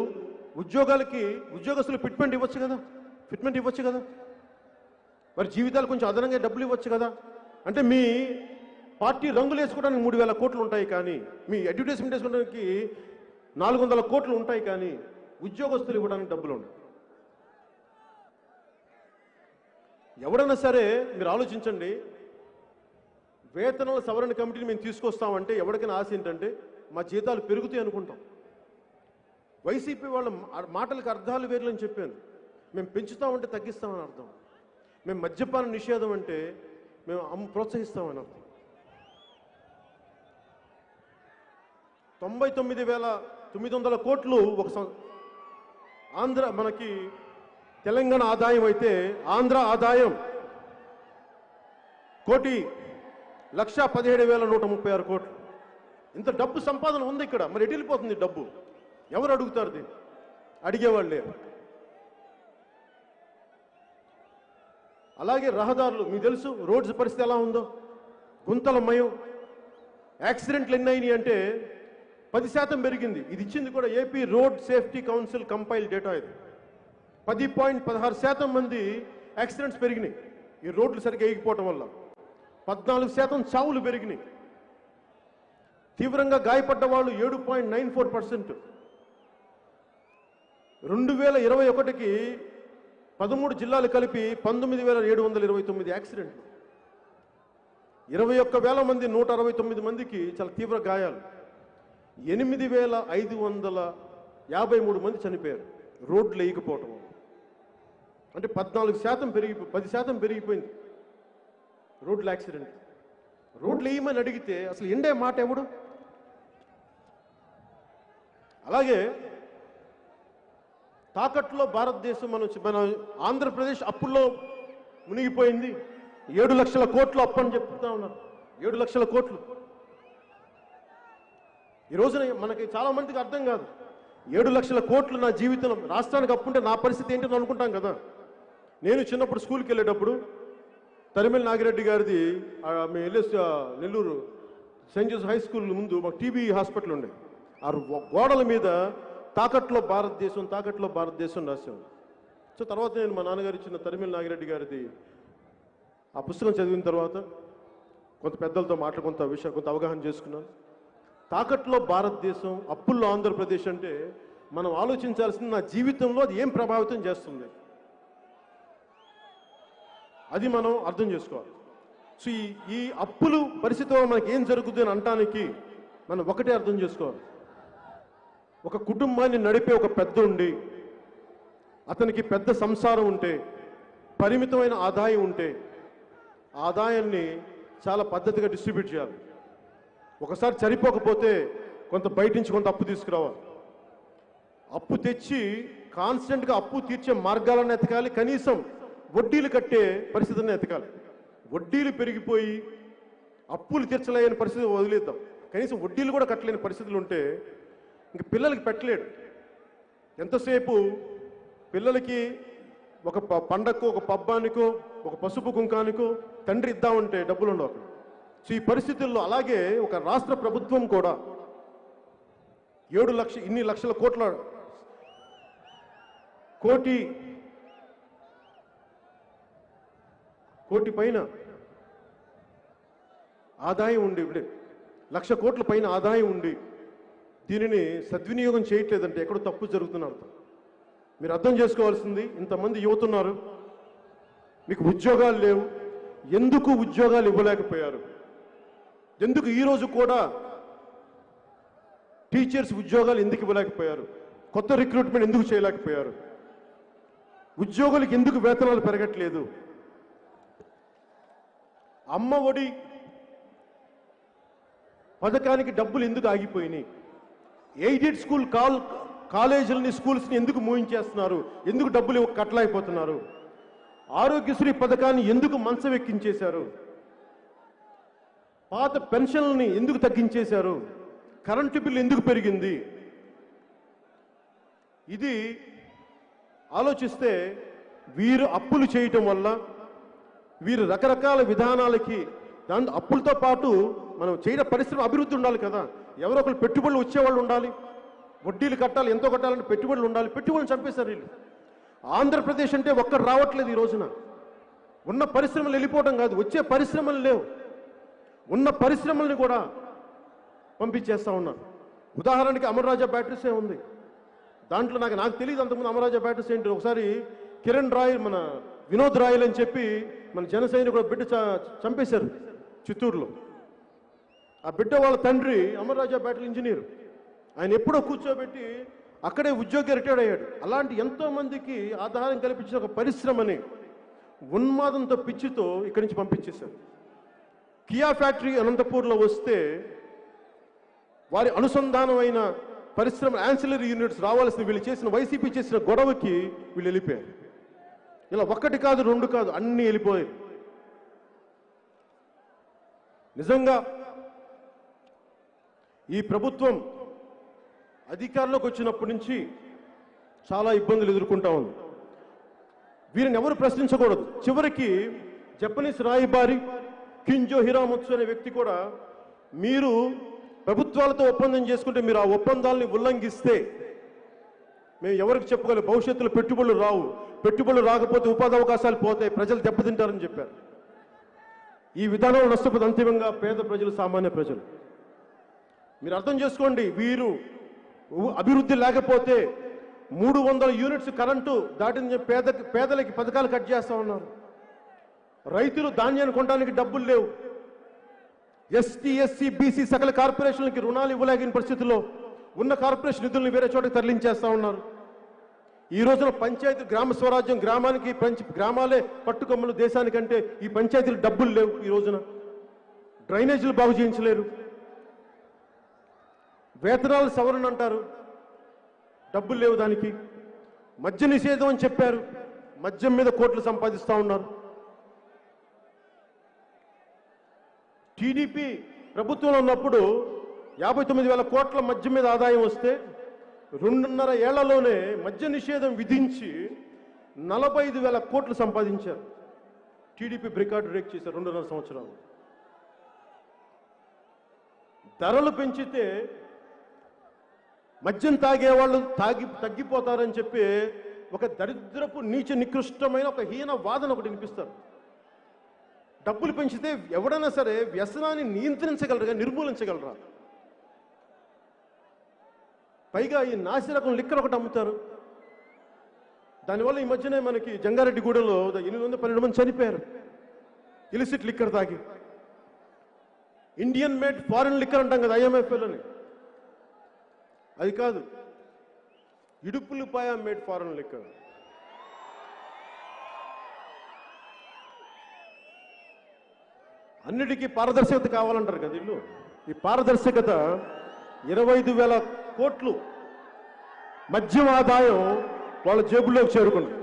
ఉద్యోగస్తులు ఫిట్మెంట్ ఇవ్వచ్చు కదా, మరి జీవితాలు కొంచెం అదనంగా డబ్బులు ఇవ్వచ్చు కదా. అంటే మీ పార్టీ రంగులు వేసుకోవడానికి 3,000 కోట్లు ఉంటాయి, కానీ మీ అడ్వర్టైజ్మెంట్ వేసుకోవడానికి 400 కోట్లు ఉంటాయి, కానీ ఉద్యోగస్తులు ఇవ్వడానికి డబ్బులు ఉండవు. ఎవరైనా సరే మీరు ఆలోచించండి. వేతనాల సవరణ కమిటీని మేము తీసుకొస్తామంటే ఎవరికైనా ఆశ ఏంటంటే మా జీతాలు పెరుగుతాయి అనుకుంటాం. వైసీపీ వాళ్ళ మాటలకు అర్థాలు వేర్లని చెప్పాను. మేము పెంచుతామంటే తగ్గిస్తామని అర్థం. మేము మద్యపాన నిషేధం అంటే మేము ప్రోత్సహిస్తామని అర్థం. 99,900 కోట్లు ఒక మనకి తెలంగాణ ఆదాయం అయితే ఆంధ్ర ఆదాయం 1,17,136 కోట్లు. ఇంత డబ్బు సంపాదన ఉంది ఇక్కడ. మరి ఎటు వెళ్ళిపోతుంది డబ్బు? ఎవరు అడుగుతారు దీన్ని? అడిగేవాళ్ళు లేరు. అలాగే రహదారులు మీకు తెలుసు, రోడ్స్ పరిస్థితి ఎలా ఉందో, గుంతలమయం. యాక్సిడెంట్లు ఎన్ని అయినాయి అంటే 10% పెరిగింది. ఇది ఇచ్చింది కూడా AP road safety council compile data. ఇది 10.16% మంది యాక్సిడెంట్స్ పెరిగినాయి ఈ రోడ్లు సరిగ్గా వేయకపోవటం వల్ల. 14% చావులు పెరిగినాయి. తీవ్రంగా గాయపడ్డ వాళ్ళు 7.94%. 2021కి 13 జిల్లాలు కలిపి 19,729 యాక్సిడెంట్లు. 21,000 మంది 169 మందికి చాలా తీవ్ర గాయాలు. 8,553 మంది చనిపోయారు రోడ్లు వేయకపోవటం. అంటే 10% పెరిగిపోయింది రోడ్ల యాక్సిడెంట్. రోడ్లు వేయమని అడిగితే అసలు ఎండే మాట ఎవడు? అలాగే తాకట్లో భారతదేశం మన ఆంధ్రప్రదేశ్ అప్పుల్లో మునిగిపోయింది. 7 లక్షల కోట్లు అప్పు అని చెప్తా ఉన్నారు. 7 లక్షల కోట్లు. ఈ రోజున మనకి చాలా మందికి అర్థం కాదు. 7 లక్షల కోట్లు నా జీవితం, రాష్ట్రానికి అప్పుంటే నా పరిస్థితి ఏంటని అనుకుంటాం కదా. నేను చిన్నప్పుడు స్కూల్కి వెళ్ళేటప్పుడు తరిమెల నాగిరెడ్డి గారిది మేము వెళ్ళే Nellore Saint Joseph high school ముందు మాకు టీబీ హాస్పిటల్ ఉండే. ఆ గోడల మీద తాకట్లో భారతదేశం రాశాను. సో తర్వాత నేను మా నాన్నగారు ఇచ్చిన తరిమిల నాగిరెడ్డి గారిది ఆ పుస్తకం చదివిన తర్వాత కొంత పెద్దలతో కొంత అవగాహన చేసుకున్నాను. తాకట్లో భారతదేశం, అప్పుల్లో ఆంధ్రప్రదేశ్ అంటే మనం ఆలోచించాల్సింది నా జీవితంలో అది ఏం ప్రభావితం చేస్తుంది, అది మనం అర్థం చేసుకోవాలి. సో ఈ అప్పులు పరిస్థితిలో మనకి ఏం జరుగుతుంది అని అనటానికి మనం ఒకటే అర్థం చేసుకోవాలి. ఒక కుటుంబాన్ని నడిపే ఒక పెద్ద ఉండి, అతనికి పెద్ద సంసారం ఉంటే, పరిమితమైన ఆదాయం ఉంటే, ఆదాయాన్ని చాలా పద్ధతిగా డిస్ట్రిబ్యూట్ చేయాలి. ఒకసారి సరిపోకపోతే కొంత బయట నుంచి కొంత అప్పు తీసుకురావాలి. అప్పు తెచ్చి కాన్స్టెంట్గా అప్పు తీర్చే మార్గాలను ఎతకాలి. కనీసం వడ్డీలు కట్టే పరిస్థితిని ఎతకాలి. వడ్డీలు పెరిగిపోయి అప్పులు తీర్చలేని పరిస్థితి వదిలేద్దాం. కనీసం వడ్డీలు కూడా కట్టలేని పరిస్థితులు ఉంటే ఇంక పిల్లలకి పెట్టలేడు. ఎంతసేపు పిల్లలకి ఒక పండగకో, ఒక పబ్బానికో, ఒక పసుపు కుంకానికో తండ్రి ఇద్దామంటే డబ్బులు ఉండవు అక్కడ. సో ఈ పరిస్థితుల్లో అలాగే ఒక రాష్ట్ర ప్రభుత్వం కూడా 7 లక్షల కోటి పైన ఆదాయం ఉండి, ఇప్పుడే 1,00,000 కోట్ల పైన ఆదాయం ఉండి దీనిని సద్వినియోగం చేయట్లేదంటే ఎక్కడో తప్పు జరుగుతున్న అర్థం. మీరు అర్థం చేసుకోవాల్సింది, ఇంతమంది యువత ఉన్నారు, మీకు ఉద్యోగాలు లేవు. ఎందుకు ఉద్యోగాలు ఇవ్వలేకపోయారు? ఎందుకు ఈరోజు కూడా టీచర్స్ ఉద్యోగాలు ఎందుకు ఇవ్వలేకపోయారు? కొత్త రిక్రూట్మెంట్ ఎందుకు చేయలేకపోయారు? ఉద్యోగులకు ఎందుకు వేతనాలు పెరగట్లేదు? అమ్మ ఒడి పథకానికి డబ్బులు ఎందుకు ఆగిపోయినాయి? ఎయిడెడ్ స్కూల్ కాలేజీలని, స్కూల్స్ని ఎందుకు మూయించేస్తున్నారు? ఎందుకు డబ్బులు కట్టలేకపోతున్నారు? ఆరోగ్యశ్రీ పథకాన్ని ఎందుకు మంచం ఎక్కించేశారు? పాత పెన్షన్లని ఎందుకు తగ్గించేశారు? కరెంటు బిల్లు ఎందుకు పెరిగింది? ఇది ఆలోచిస్తే వీరు అప్పులు చేయటం వల్ల, వీరు రకరకాల విధానాలకి, దాని అప్పులతో పాటు మనం చేయడం పరిశ్రమ అభివృద్ధి ఉండాలి కదా. ఎవరో ఒకరు పెట్టుబడులు వచ్చేవాళ్ళు ఉండాలి, వడ్డీలు కట్టాలి, ఎంతో కట్టాలంటే పెట్టుబడులు ఉండాలి. పెట్టుబడులు చంపేశారు వీళ్ళు. ఆంధ్రప్రదేశ్ అంటే ఒక్కరు రావట్లేదు ఈ రోజున. ఉన్న పరిశ్రమలు వెళ్ళిపోవడం కాదు, వచ్చే పరిశ్రమలు లేవు. ఉన్న పరిశ్రమల్ని కూడా పంపించేస్తూ ఉన్నారు. ఉదాహరణకి అమర్రాజా బ్యాటరీసే ఉంది. దాంట్లో నాకు తెలియదు అంతకుముందు అమర్రాజా బ్యాటరీస్ ఏంటి. ఒకసారి కిరణ్ రాయ్, మన వినోద్ రాయల్ అని చెప్పి మన జనసేన కూడా బిడ్డ చంపేశారు చిత్తూరులో. ఆ బిడ్డ వాళ్ళ తండ్రి అమర్రాజా బ్యాటరీ ఇంజనీర్. ఆయన ఎప్పుడో కూర్చోబెట్టి అక్కడే ఉద్యోగి రిటైర్డ్ అయ్యాడు. అలాంటి ఎంతో మందికి ఆధారం కల్పించిన ఒక పరిశ్రమని ఉన్మాదంతో, పిచ్చితో ఇక్కడి నుంచి పంపించేశారు. కియా ఫ్యాక్టరీ అనంతపూర్లో వస్తే వారి అనుసంధానమైన పరిశ్రమ యాన్సిలరీ యూనిట్స్ రావాల్సిన వీళ్ళు చేసిన, వైసీపీ చేసిన గొడవకి వీళ్ళు వెళ్ళిపోయారు. ఇలా ఒక్కటి కాదు, రెండు కాదు, అన్నీ వెళ్ళిపోయాయి. నిజంగా ఈ ప్రభుత్వం అధికారంలోకి వచ్చినప్పటి నుంచి చాలా ఇబ్బందులు ఎదుర్కొంటా ఉంది. వీరిని ఎవరు ప్రశ్నించకూడదు. చివరికి జపనీస్ రాయబారి కింజో హిరామత్సు అనే వ్యక్తి కూడా, మీరు ప్రభుత్వాలతో ఒప్పందం చేసుకుంటే మీరు ఆ ఒప్పందాలని ఉల్లంఘిస్తే మేము ఎవరికి చెప్పగలం? భవిష్యత్తులో పెట్టుబడులు రావు, పెట్టుబడులు రాకపోతే ఉపాధి అవకాశాలు పోతాయి, ప్రజలు దెబ్బతింటారని చెప్పారు. ఈ విధానంలో నష్టపోతే అంతిమంగా పేద ప్రజలు, సామాన్య ప్రజలు. మీరు అర్థం చేసుకోండి, వీరు అభివృద్ధి లేకపోతే 300 యూనిట్స్ కరెంటు దాటిన పేదలకి పథకాలు కట్ చేస్తా ఉన్నారు. రైతులు ధాన్యాన్ని కొనడానికి డబ్బులు లేవు. ఎస్టీ, ఎస్సీ, బీసీ సకల కార్పొరేషన్లకి రుణాలు ఇవ్వలేని పరిస్థితుల్లో ఉన్న కార్పొరేషన్ నిధులను వేరే చోటకి తరలించేస్తా ఉన్నారు. ఈ రోజున పంచాయతీ, గ్రామ స్వరాజ్యం, గ్రామాలే పట్టుకొమ్మలు దేశానికంటే ఈ పంచాయతీలు డబ్బులు లేవు. ఈ రోజున డ్రైనేజీలు బాగు చేయించలేరు. వేతనాలు సవరణ అంటారు, డబ్బులు లేవు దానికి. మద్య నిషేధం అని చెప్పారు, మద్యం మీద కోట్లు సంపాదిస్తూ ఉన్నారు. టీడీపీ ప్రభుత్వంలో ఉన్నప్పుడు 59,000 కోట్ల మద్యం మీద ఆదాయం వస్తే 2.5 ఏళ్లలోనే మద్య నిషేధం విధించి 45,000 కోట్లు సంపాదించారు. టీడీపీ రికార్డు బ్రేక్ చేశారు 2.5 సంవత్సరాలు. ధరలు పెంచితే మద్యం తాగేవాళ్ళు తగ్గిపోతారని చెప్పి ఒక దరిద్రపు నీచ నికృష్టమైన ఒక హీన వాదన ఒకటి వినిపిస్తారు. డబ్బులు పెంచితే ఎవడైనా సరే వ్యసనాన్ని నియంత్రించగలరుగా, నిర్మూలించగలరా? పైగా ఈ నాసిరకం లిక్కర్ ఒకటి అమ్ముతారు. దానివల్ల ఈ మధ్యనే మనకి జంగారెడ్డిగూడెంలో 812 మంది చనిపోయారు ఇలిసిట్ లిక్కర్ తాగి. ఇండియన్ మేడ్ ఫారిన్ లిక్కర్ అంటాం కదా, IMFL అని. అది కాదు, ఇడుపులపాయ మేడ్ ఫారిన్ లిక్కర్. అన్నిటికీ పారదర్శకత కావాలంటారు కదా ఇల్లు. ఈ పారదర్శకత 25,000 కోట్లు మద్యం ఆదాయం వాళ్ళ జేబుల్లోకి చేరుకుంది.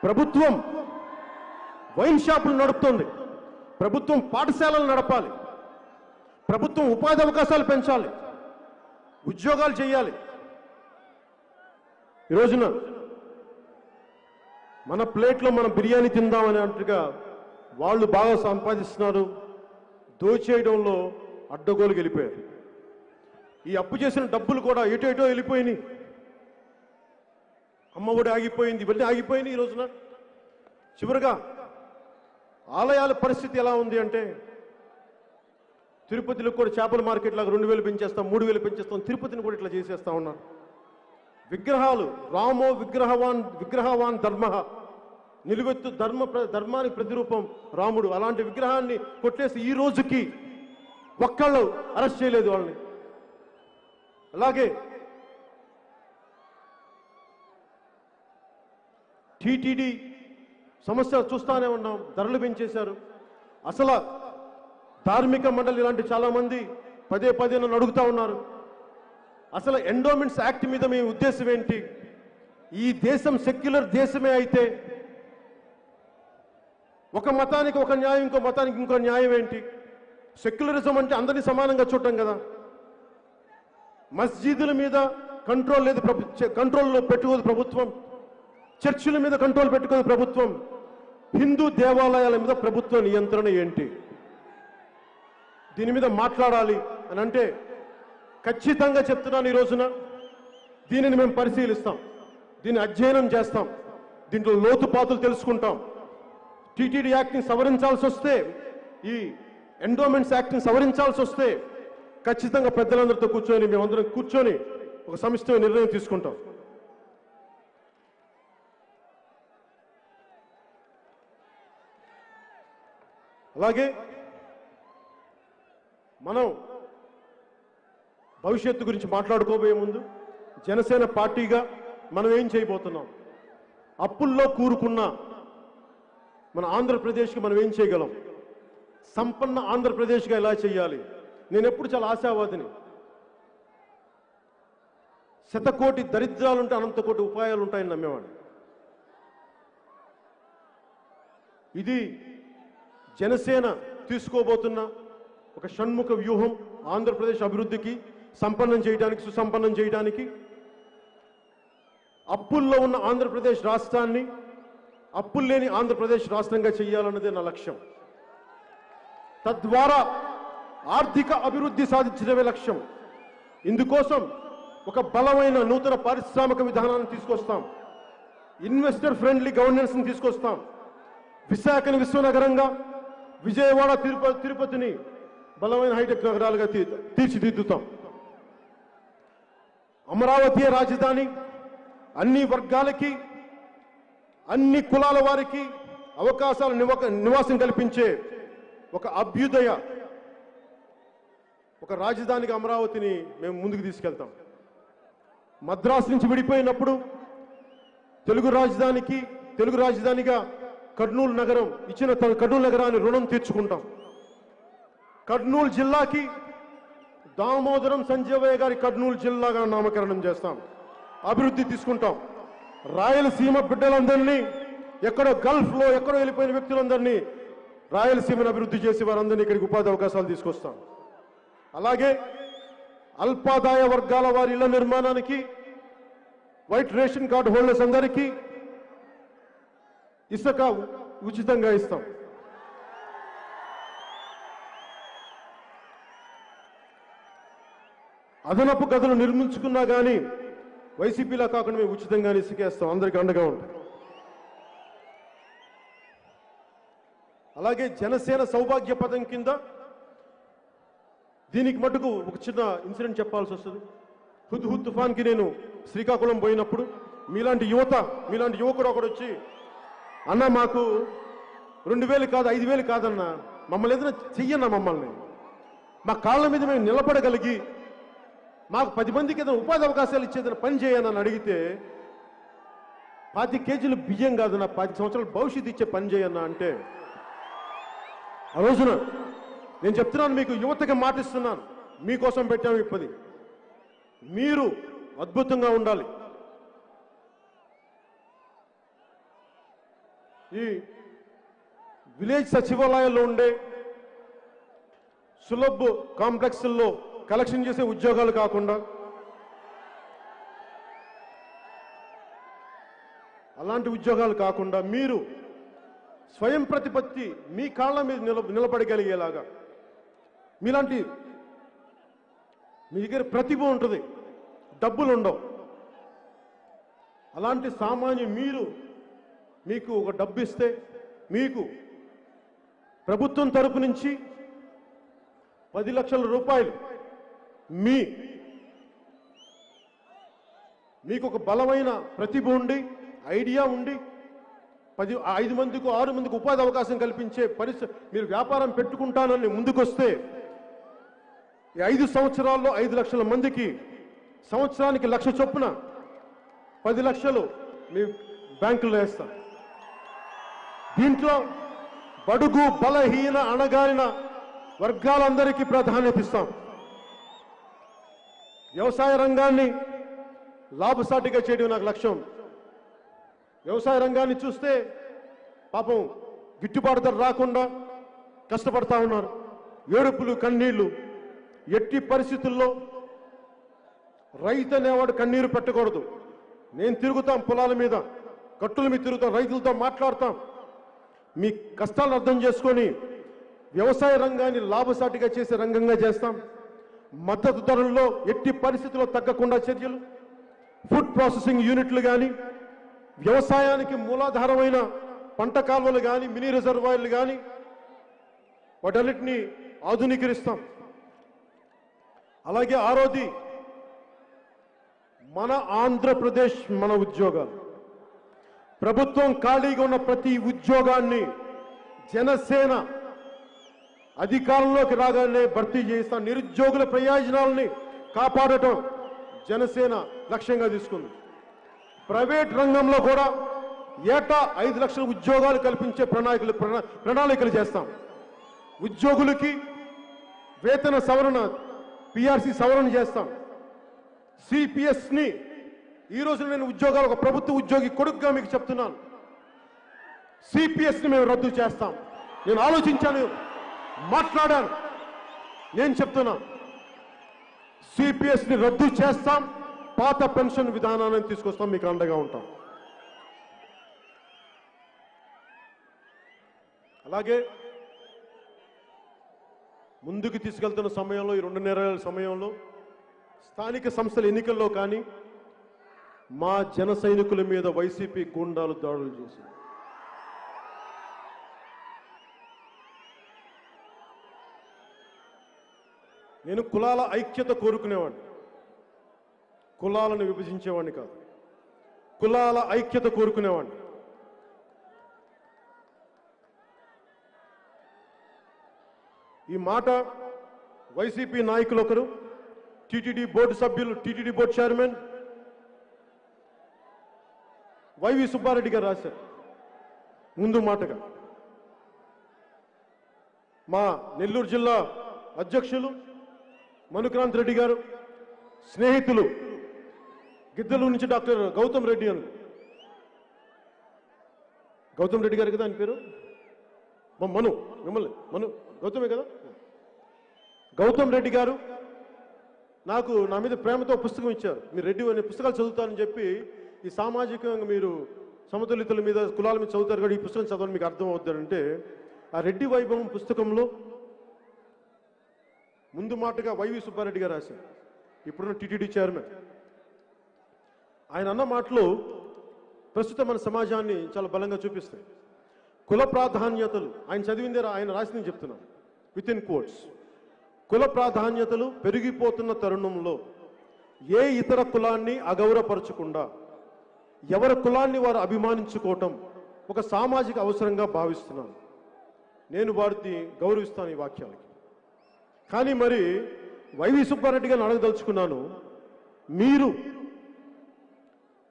ప్రభుత్వం వైన్ షాపులు నడుపుతోంది, ప్రభుత్వం పాఠశాలలు నడపాలి, ప్రభుత్వం ఉపాధి అవకాశాలు పెంచాలి, ఉద్యోగాలు చేయాలి. ఈ రోజున మన ప్లేట్లో మనం బిర్యానీ తిందామని అంటుగా వాళ్ళు బాగా సంపాదిస్తున్నారు, దోచేయడంలో అడ్డగోలుకి వెళ్ళిపోయారు. ఈ అప్పు చేసిన డబ్బులు కూడా ఎటో వెళ్ళిపోయినాయి. అమ్మఒడి ఆగిపోయింది, ఇవన్నీ ఆగిపోయినాయి. ఈ రోజున చివరిగా ఆలయాల పరిస్థితి ఎలా ఉంది అంటే, తిరుపతిలో కూడా చేపల మార్కెట్ లాగా 2,000 పెంచేస్తాం, 3,000 పెంచేస్తాం, తిరుపతిని కూడా ఇట్లా చేసేస్తా ఉన్నారు. విగ్రహాలు, రామో విగ్రహవాన్ ధర్మ, నిలువెత్తు ధర్మానికి ప్రతిరూపం రాముడు. అలాంటి విగ్రహాన్ని కొట్టేసి ఈ రోజుకి ఒక్కళ్ళు అరెస్ట్ చేయలేదు వాళ్ళని. అలాగే టీటీడీ సమస్య చూస్తానే ఉన్నాం, ధరలు పెంచేశారు. అసలు ధార్మిక మండలి ఇలాంటి చాలా మంది పదే నన్ను అడుగుతా ఉన్నారు, అసలు ఎండోమెంట్స్ యాక్ట్ మీద మీ ఉద్దేశం ఏంటి? ఈ దేశం సెక్యులర్ దేశమే అయితే ఒక మతానికి ఒక న్యాయం, ఇంకో మతానికి ఇంకో న్యాయం ఏంటి? సెక్యులరిజం అంటే అందరినీ సమానంగా చూడటం కదా. మస్జిదుల మీద కంట్రోల్ లేదు, కంట్రోల్లో పెట్టుకోదు ప్రభుత్వం. చర్చిల మీద కంట్రోల్ పెట్టుకోదు ప్రభుత్వం. హిందూ దేవాలయాల మీద ప్రభుత్వ నియంత్రణ ఏంటి? దీని మీద మాట్లాడాలి అని అంటే ఖచ్చితంగా చెప్తున్నాను, ఈ రోజున దీనిని మేము పరిశీలిస్తాం, దీన్ని అధ్యయనం చేస్తాం, దీంట్లో లోతుపాతులు తెలుసుకుంటాం. టీటీడీ యాక్ట్ని సవరించాల్సి వస్తే, ఈ ఎండోమెంట్స్ యాక్ట్ని సవరించాల్సి వస్తే ఖచ్చితంగా పెద్దలందరితో కూర్చొని మేమందరం కూర్చొని ఒక సమిష్టి నిర్ణయం తీసుకుంటాం. అలాగే మనం భవిష్యత్తు గురించి మాట్లాడుకోబోయే ముందు జనసేన పార్టీగా మనం ఏం చేయబోతున్నాం, అప్పుల్లో కూరుకున్న మన ఆంధ్రప్రదేశ్కి మనం ఏం చేయగలం, సంపన్న ఆంధ్రప్రదేశ్గా ఎలా చేయాలి. నేను ఎప్పుడు చాలా ఆశావాదిని. 100 కోటి దరిద్రాలుంటే అనంత కోటి ఉపాయాలు ఉంటాయని నమ్మేవాడిని. ఇది జనసేన తీసుకోబోతున్న ఒక షణ్ముఖ వ్యూహం, ఆంధ్రప్రదేశ్ అభివృద్ధికి, సంపన్నం చేయడానికి, సుసంపన్నం చేయడానికి. అప్పుల్లో ఉన్న ఆంధ్రప్రదేశ్ రాష్ట్రాన్ని అప్పులు లేని ఆంధ్రప్రదేశ్ రాష్ట్రంగా చేయాలన్నదే నా లక్ష్యం. తద్వారా ఆర్థిక అభివృద్ధి సాధించడమే లక్ష్యం. ఇందుకోసం ఒక బలమైన నూతన పారిశ్రామిక విధానాన్ని తీసుకొస్తాం, ఇన్వెస్టర్ ఫ్రెండ్లీ గవర్నెన్స్ని తీసుకొస్తాం. విశాఖని విశ్వనగరంగా, విజయవాడ తిరుపతిని బలమైన హైటెక్ నగరాలుగా తీర్చిదిద్దుతాం. అమరావతి రాజధాని అన్ని వర్గాలకి, అన్ని కులాల వారికి అవకాశాల నివాసం కల్పించే ఒక అభ్యుదయ, ఒక రాజధానిగా అమరావతిని మేము ముందుకు తీసుకెళ్తాం. మద్రాసు నుంచి విడిపోయినప్పుడు తెలుగు రాజధానిగా కర్నూలు నగరం ఇచ్చిన కర్నూలు నగరాన్ని రుణం తీర్చుకుంటాం. కర్నూలు జిల్లాకి దామోదరం సంజయ్ గారి కర్నూలు జిల్లాగా నామకరణం చేస్తాం, అభివృద్ధి తీసుకుంటాం. రాయలసీమ బిడ్డలందరినీ, ఎక్కడో గల్ఫ్లో ఎక్కడో వెళ్ళిపోయిన వ్యక్తులందరినీ రాయలసీమను అభివృద్ధి చేసి వారందరినీ ఇక్కడికి ఉపాధి అవకాశాలు తీసుకొస్తాం. అలాగే అల్పాదాయ వర్గాల వారి ఇళ్ల నిర్మాణానికి, వైట్ రేషన్ కార్డు హోల్డర్స్ అందరికీ ఇసుక ఉచితంగా ఇస్తాం. అదనపు గదులు నిర్మించుకున్నా కానీ వైసీపీలా కాకుండా మేము ఉచితంగానే ఇసుకేస్తాం, అందరికీ అండగా ఉంటాం. అలాగే జనసేన సౌభాగ్య పథకం కింద దీనికి మటుకు ఒక చిన్న ఇన్సిడెంట్ చెప్పాల్సి వస్తుంది. హుద్ తుఫాన్కి నేను శ్రీకాకుళం పోయినప్పుడు మీలాంటి యువకుడు ఒకడు వచ్చి, అన్న మాకు 2000 కాదు 5000 కాదన్నా, మమ్మల్ని ఏదైనా చెయ్యన్నా, మమ్మల్ని మా కాళ్ళ మీద మేము నిలబడగలిగి మాకు 10 మందికి ఏదైనా ఉపాధి అవకాశాలు ఇచ్చేదైనా పని చేయనని అడిగితే, 25 కేజీలు బియ్యం కాదన్నా 10 సంవత్సరాల భవిష్యత్తు ఇచ్చే పని చేయన్నా అంటే, ఆ రోజున నేను చెప్తున్నాను, మీకు యువతకి మాటిస్తున్నాను, మీకోసం పెట్టాము ఈ పని. మీరు అద్భుతంగా ఉండాలి. ఈ విలేజ్ సచివాలయాల్లో ఉండే సులభ్ కాంప్లెక్స్ల్లో కలెక్షన్ చేసే ఉద్యోగాలు కాకుండా అలాంటి ఉద్యోగాలు కాకుండా మీరు స్వయం ప్రతిపత్తి మీ కాళ్ళ మీద నిలబడగలిగేలాగా, మీలాంటి మీ దగ్గర ప్రతిభ ఉంటుంది, డబ్బులు ఉండవు, అలాంటి సామాన్య మీకు ఒక డబ్బు ఇస్తే మీకు ప్రభుత్వం తరపు నుంచి 10 లక్షల రూపాయలు మీకు ఒక బలమైన ప్రతిభ ఉండి, ఐడియా ఉండి 5 మందికి 6 మందికి ఉపాధి అవకాశం కల్పించే పరిస్థితి, మీరు వ్యాపారం పెట్టుకుంటానని ముందుకొస్తే ఈ 5 సంవత్సరాల్లో 5 లక్షల మందికి సంవత్సరానికి 1 లక్ష చొప్పున 10 లక్షలు మీ బ్యాంకులో వేస్తాం. దీంట్లో బడుగు బలహీన అణగారిన వర్గాలందరికీ ప్రాధాన్యత ఇస్తాం. వ్యవసాయ రంగాన్ని లాభసాటిగా చేయడం నాకు లక్ష్యం. వ్యవసాయ రంగాన్ని చూస్తే పాపం గిట్టుబాటు ధర రాకుండా కష్టపడతా ఉన్నారు, ఏడుపులు కన్నీళ్లు. ఎట్టి పరిస్థితుల్లో రైతు అనేవాడు కన్నీరు పెట్టకూడదు. నేను తిరుగుతాం, పొలాల మీద కట్టుల మీద తిరుగుతాం, రైతులతో మాట్లాడతాం, మీ కష్టాలను అర్థం చేసుకొని వ్యవసాయ రంగాన్ని లాభసాటిగా చేసే రంగంగా చేస్తాం. మద్దతు ధరల్లో ఎట్టి పరిస్థితుల్లో తగ్గకుండా చర్యలు, ఫుడ్ ప్రాసెసింగ్ యూనిట్లు కానీ, వ్యవసాయానికి మూలాధారమైన పంట కాలువలు కానీ, మినీ రిజర్వాయర్లు కానీ, వాటన్నిటినీ ఆధునీకరిస్తాం. అలాగే ఆరోది మన ఆంధ్రప్రదేశ్, మన ఉద్యోగాలు, ప్రభుత్వం ఖాళీగా ఉన్న ప్రతి ఉద్యోగాన్ని జనసేన అధికారంలోకి రాగానే భర్తీ చేస్తాం. నిరుద్యోగుల ప్రయోజనాలని కాపాడటం జనసేన లక్ష్యంగా తీసుకుంది. ప్రైవేట్ రంగంలో కూడా ఏటా 5 లక్షల ఉద్యోగాలు కల్పించే ప్రణాళికలు చేస్తాం. ఉద్యోగులకి వేతన సవరణ, పిఆర్సి సవరణ చేస్తాం. సిపిఎస్ని ఈరోజు నేను ఉద్యోగాలు, ఒక ప్రభుత్వ ఉద్యోగి కొడుకుగా మీకు చెప్తున్నాను, సిపిఎస్ని మేము రద్దు చేస్తాం. నేను ఆలోచించాను, మాట్లాడాను, నేను చెప్తున్నా, సిపిఎస్ని రద్దు చేస్తాం, పాత పెన్షన్ విధానాన్ని తీసుకొస్తాం, మీకు అండగా ఉంటాం. అలాగే ముందుకు తీసుకెళ్తున్న సమయంలో, ఈ 2.5 నెలల సమయంలో స్థానిక సంస్థల ఎన్నికల్లో కానీ మా జన సైనికుల మీద వైసీపీ గూండాలు దాడులు చేశారు. నేను కులాల ఐక్యత కోరుకునేవాడిని, కులాలను విభజించేవాడిని కాదు, కులాల ఐక్యత కోరుకునేవాడిని. ఈ మాట వైసీపీ నాయకులు ఒకరు, టీటీడీ బోర్డు సభ్యులు, TTD board chairman YV Subbareddy గారు రాశారు. ముందు మాటగా మా నెల్లూరు జిల్లా అధ్యక్షులు మనుక్రాంత్ రెడ్డి గారు, స్నేహితులు గిద్దలూరు నుంచి డాక్టర్ గౌతమ్ రెడ్డి అని, గౌతమ్ రెడ్డి గారు కదా ఆయన పేరు, మను గౌతమే కదా, గౌతమ్ రెడ్డి గారు నా మీద ప్రేమతో పుస్తకం ఇచ్చారు. మీరు రెడ్డి అనే పుస్తకాలు చదువుతారని చెప్పి, ఈ సామాజికంగా మీరు సమతుల్యతల మీద, కులాల మీద చదువుతారు కూడా, ఈ పుస్తకం చదవని మీకు అర్థం అవుతారంటే, ఆ రెడ్డి వైభవం పుస్తకంలో ముందు మాటగా వైవి సుబ్బారెడ్డి గారు రాశారు, ఇప్పుడున్న టీటీడీ చైర్మన్. ఆయన అన్న మాటలు ప్రస్తుతం మన సమాజాన్ని చాలా బలంగా చూపిస్తాయి. కుల ప్రాధాన్యతలు ఆయన చదివిందే ఆయన రాసింది చెప్తున్నాను విత్ ఇన్ కోట్స్. కుల ప్రాధాన్యతలు పెరిగిపోతున్న తరుణంలో ఏ ఇతర కులాన్ని అగౌరవపరచకుండా ఎవరి కులాన్ని వారు అభిమానించుకోవటం ఒక సామాజిక అవసరంగా భావిస్తున్నాను. నేను వారిని గౌరవిస్తాను ఈ వాక్యాలకి. కానీ మరి వైవి సుబ్బారెడ్డి గారిని అడగదలుచుకున్నాను, మీరు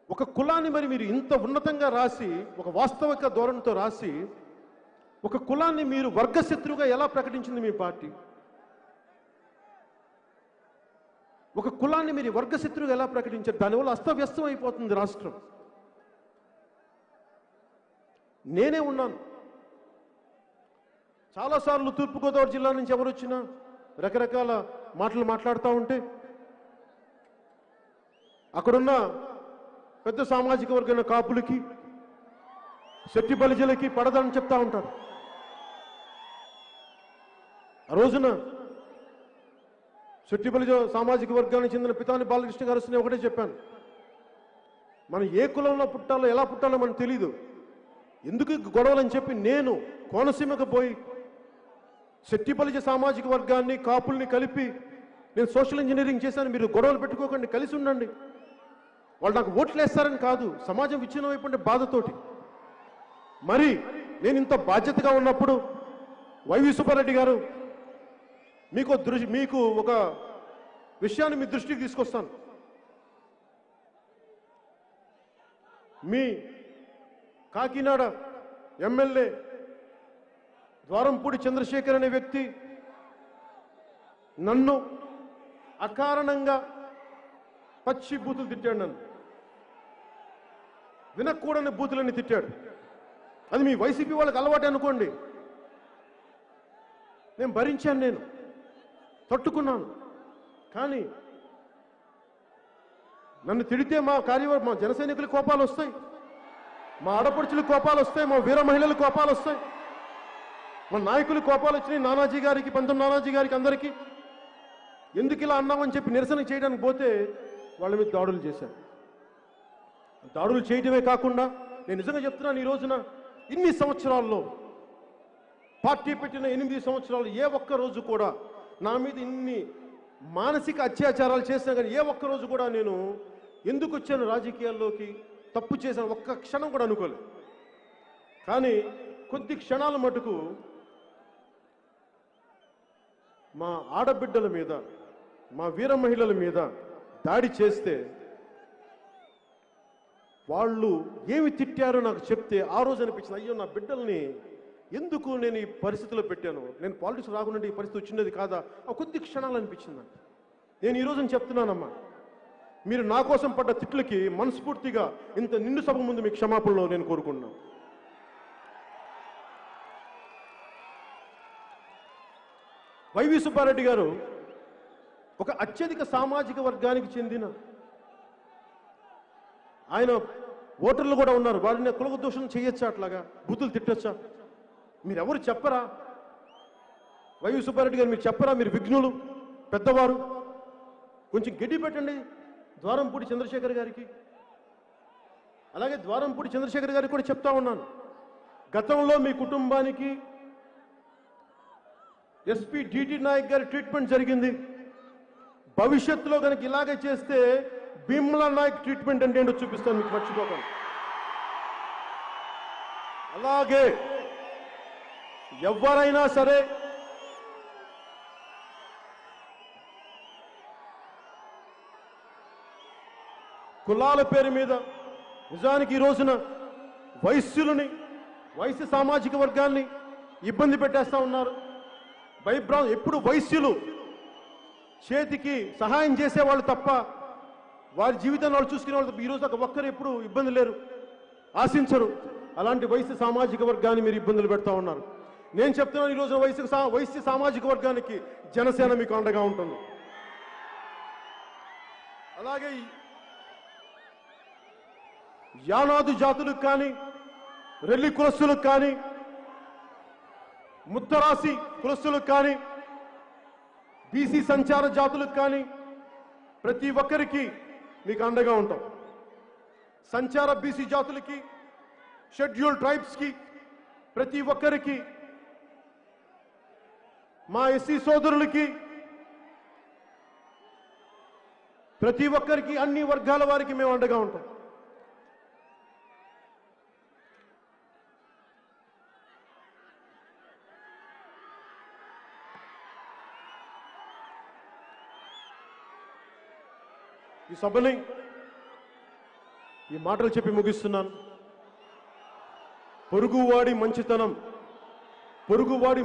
ఒక కులాన్ని మరి మీరు ఇంత ఉన్నతంగా రాసి ఒక వాస్తవిక ధోరణితో రాసి ఒక కులాన్ని మీరు వర్గశత్రువుగా ఎలా ప్రకటించింది మీ పార్టీ? ఒక కులాన్ని మీరు వర్గశత్రువుగా ఎలా ప్రకటించారు? దానివల్ల అస్తవ్యస్తం అయిపోతుంది రాష్ట్రం. నేనే ఉన్నాను చాలాసార్లు తూర్పుగోదావరి జిల్లా నుంచి ఎవరు వచ్చినా రకరకాల మాటలు మాట్లాడుతూ ఉంటే అక్కడున్న పెద్ద సామాజిక వర్గమైన కాపులకి శెట్టి బలిజలకి పడదని చెప్తా ఉంటారు. ఆ రోజున శెట్టి బలిజ సామాజిక వర్గానికి చెందిన పితాని బాలకృష్ణ గారు వస్తే ఒకటే చెప్పాను, మనం ఏ కులంలో పుట్టాలో ఎలా పుట్టాలో మనకు తెలీదు, ఎందుకు గొడవలని చెప్పి నేను కోనసీమకు పోయి శెట్టి బలిజ సామాజిక వర్గాన్ని కాపుల్ని కలిపి నేను సోషల్ ఇంజనీరింగ్ చేశాను, మీరు గొడవలు పెట్టుకోకండి, కలిసి ఉండండి, వాళ్ళు నాకు ఓట్లు వేస్తారని కాదు, సమాజం విచ్ఛిన్నం అయిపోయింటే బాధతోటి. మరి నేను ఇంత బాధ్యతగా ఉన్నప్పుడు వైవి సుబ్బారెడ్డి గారు మీకు ఒక విషయాన్ని మీ దృష్టికి తీసుకొస్తాను. మీ కాకినాడ ఎమ్మెల్యే ద్వారంపూడి చంద్రశేఖర్ అనే వ్యక్తి నన్ను అకారణంగా పచ్చి బూతులు తిట్టాడు, నన్ను వినకూడని బూతులని తిట్టాడు. అది మీ వైసీపీ వాళ్ళకి అలవాటు అనుకోండి, నేను భరించాను, నేను తట్టుకున్నాను. కానీ నన్ను తిడితే మా జన సైనికుల కోపాలు వస్తాయి, మా ఆడపడుచుల కోపాలు వస్తాయి, మా వీర మహిళల కోపాలు వస్తాయి, మా నాయకుల కోపాలు వచ్చినాయి. నానాజీ గారికి, పంతం నానాజీ గారికి, అందరికీ ఎందుకు ఇలా అన్నామని చెప్పి నిరసన చేయడానికి పోతే వాళ్ళ మీద దాడులు చేశారు. దాడులు చేయడమే కాకుండా నేను నిజంగా చెప్తున్నాను, ఈ రోజున ఇన్ని సంవత్సరాల్లో పార్టీ పెట్టిన 8 సంవత్సరాలు ఏ ఒక్క రోజు కూడా నా మీద ఇన్ని మానసిక అత్యాచారాలు చేసినా కానీ ఏ ఒక్క రోజు కూడా నేను ఎందుకు వచ్చాను రాజకీయాల్లోకి, తప్పు చేశాను ఒక్క క్షణం కూడా అనుకోలేదు. కానీ కొద్ది క్షణాల మటుకు మా ఆడబిడ్డల మీద, మా వీర మహిళల మీద దాడి చేస్తే వాళ్ళు ఏమి తిట్టారో నాకు చెప్తే ఆ రోజు అనిపించింది, అయ్యో నా బిడ్డల్ని ఎందుకు నేను ఈ పరిస్థితిలో పెట్టాను, నేను పాలిటిక్స్ రాకుండా ఈ పరిస్థితి వచ్చినది కాదా, ఆ కొద్ది క్షణాలు అనిపించింది. నేను ఈ రోజున చెప్తున్నానమ్మా, మీరు నా కోసం పడ్డ తిట్లకి మనస్ఫూర్తిగా ఇంత నిండు సభ ముందు మీ క్షమాపణలో నేను కోరుకున్నాను. వైవి సుబ్బారెడ్డి గారు ఒక అత్యధిక సామాజిక వర్గానికి చెందిన ఆయన ఓటర్లు కూడా ఉన్నారు, వారిని కులదోషం చేయొచ్చా, అట్లాగా బూతులు తిట్టొచ్చా? మీరెవరు చెప్పరా? వైవి సుబ్బారెడ్డి గారు మీరు చెప్పరా? మీరు విఘ్నులు, పెద్దవారు, కొంచెం గడ్డి పెట్టండి ద్వారంపూడి చంద్రశేఖర్ గారికి. అలాగే ద్వారంపూడి చంద్రశేఖర్ గారికి కూడా చెప్తా ఉన్నాను, గతంలో మీ కుటుంబానికి ఎస్పీ డిటి నాయక్ గారి ట్రీట్మెంట్ జరిగింది, భవిష్యత్తులో కనుక ఇలాగే చేస్తే భీమ్లా నాయక్ ట్రీట్మెంట్ అంటే ఏంటో చూపిస్తాను మీకు, మర్చిపోకండి. అలాగే ఎవరైనా సరే కులాల పేరు మీద నిజానికి ఈ రోజున వైశ్య సామాజిక వర్గాన్ని ఇబ్బంది పెట్టేస్తా ఉన్నారు. ఎప్పుడు వైశ్యులు చేతికి సహాయం చేసేవాళ్ళు తప్ప వారి జీవితాన్ని వాళ్ళు చూసుకునే వాళ్ళు తప్ప ఈరోజు ఒక్కరు ఎప్పుడు ఇబ్బంది లేరు, ఆశించరు. అలాంటి వైశ్య సామాజిక వర్గాన్ని మీరు ఇబ్బందులు పెడతా ఉన్నారు. నేను చెప్తున్నాను, ఈరోజు వైశ్య సామాజిక వర్గానికి జనసేన మీకు అండగా ఉంటుంది. అలాగే యానాదు జాతులకు కానీ, రెల్లి కులస్తులకు కానీ, ముత్తరాసి కులస్తులకు కానీ, బీసీ సంచార జాతులకు కానీ, ప్రతి ఒక్కరికి మీకు అండగా ఉంటాం. సంచార బీసీ జాతులకి, షెడ్యూల్ ట్రైబ్స్కి, ప్రతి ఒక్కరికి, మా ఎస్సీ సోదరులకి, ప్రతి ఒక్కరికి, అన్ని వర్గాల వారికి మేము అండగా ఉంటాం. ఈ సభని ఈ మాటలు చెప్పి ముగిస్తున్నాను. పొరుగువాడి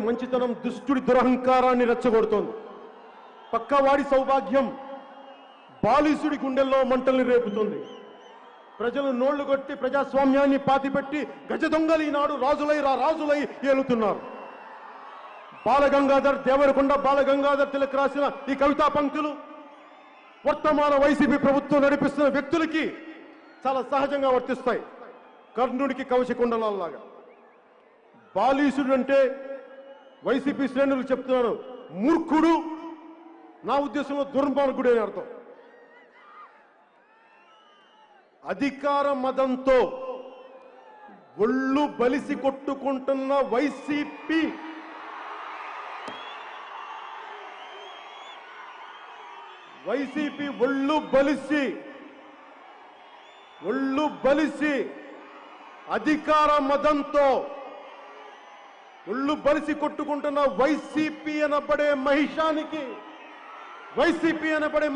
మంచితనం దుష్టుడి దురహంకారాన్ని రెచ్చగొడుతోంది. పక్కవాడి సౌభాగ్యం బాలిసుడి గుండెల్లో మంటల్ని రేపుతుంది. ప్రజలు నోళ్లు కొట్టి ప్రజాస్వామ్యాన్ని పాతిపెట్టి గజ దొంగలు ఈనాడు రాజులై ఏలుతున్నారు. బాలగంగాధర్ దేవరకొండ బాలగంగాధర్ తిలక్ రాసిన ఈ కవితా పంక్తులు వర్తమాన వైసీపీ ప్రభుత్వం నడిపిస్తున్న వ్యక్తులకి చాలా సహజంగా వర్తిస్తాయి. కర్ణుడికి కవచకుండలాగా. బాలీసుడు అంటే వైసీపీ శ్రేణులు చెప్తున్నాను, మూర్ఖుడు, నా ఉద్దేశంలో దుర్మార్గుడు అని అర్థం. అధికార మదంతో ఒళ్ళు బలిసి కొట్టుకుంటున్న వైసీపీ ఒళ్ళు బలిసి అధికార మదంతో ఒళ్ళు బలిసి కొట్టుకుంటున్న వైసీపీ అనబడే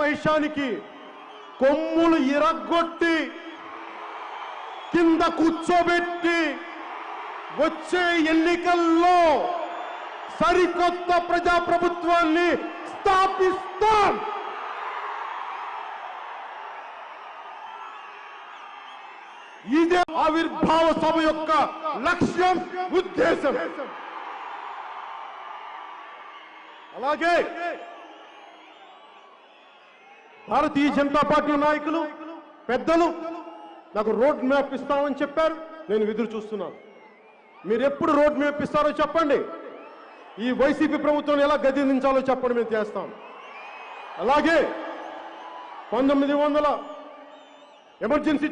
మహిషానికి కొమ్ములు ఇరగొట్టి కింద కూర్చోబెట్టి వచ్చే ఎన్నికల్లో సరికొత్త ప్రజాప్రభుత్వాన్ని స్థాపిస్తాం. ఇదే ఆవిర్భావ సభ యొక్క లక్ష్యం, ఉద్దేశం. అలాగే భారతీయ జనతా పార్టీ నాయకులు, పెద్దలు నాకు రోడ్ మ్యాప్ ఇస్తామని చెప్పారు. నేను ఎదురు చూస్తున్నాను. మీరు ఎప్పుడు రోడ్ మ్యాప్ ఇస్తారో చెప్పండి. ఈ వైసీపీ ప్రభుత్వం ఎలా గద్దెదించాలో చెప్పండి, మేము చేస్తాం. అలాగే 1900 ఎమర్జెన్సీ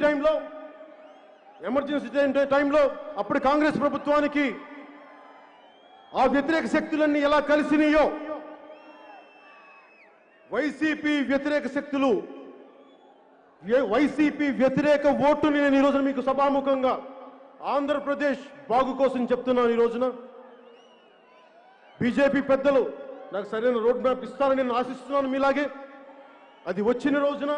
టైంలో అప్పుడు కాంగ్రెస్ ప్రభుత్వానికి ఆ వ్యతిరేక శక్తులన్నీ ఎలా కలిసినాయో, వైసీపీ వ్యతిరేక ఓటుని నేను ఈ రోజున మీకు సభాముఖంగా ఆంధ్రప్రదేశ్ బాగు కోసం చెప్తున్నాను. ఈ రోజున బీజేపీ పెద్దలు నాకు సరైన రోడ్ మ్యాప్ ఇస్తారని నేను ఆశిస్తున్నాను. మీలాగే అది వచ్చిన రోజున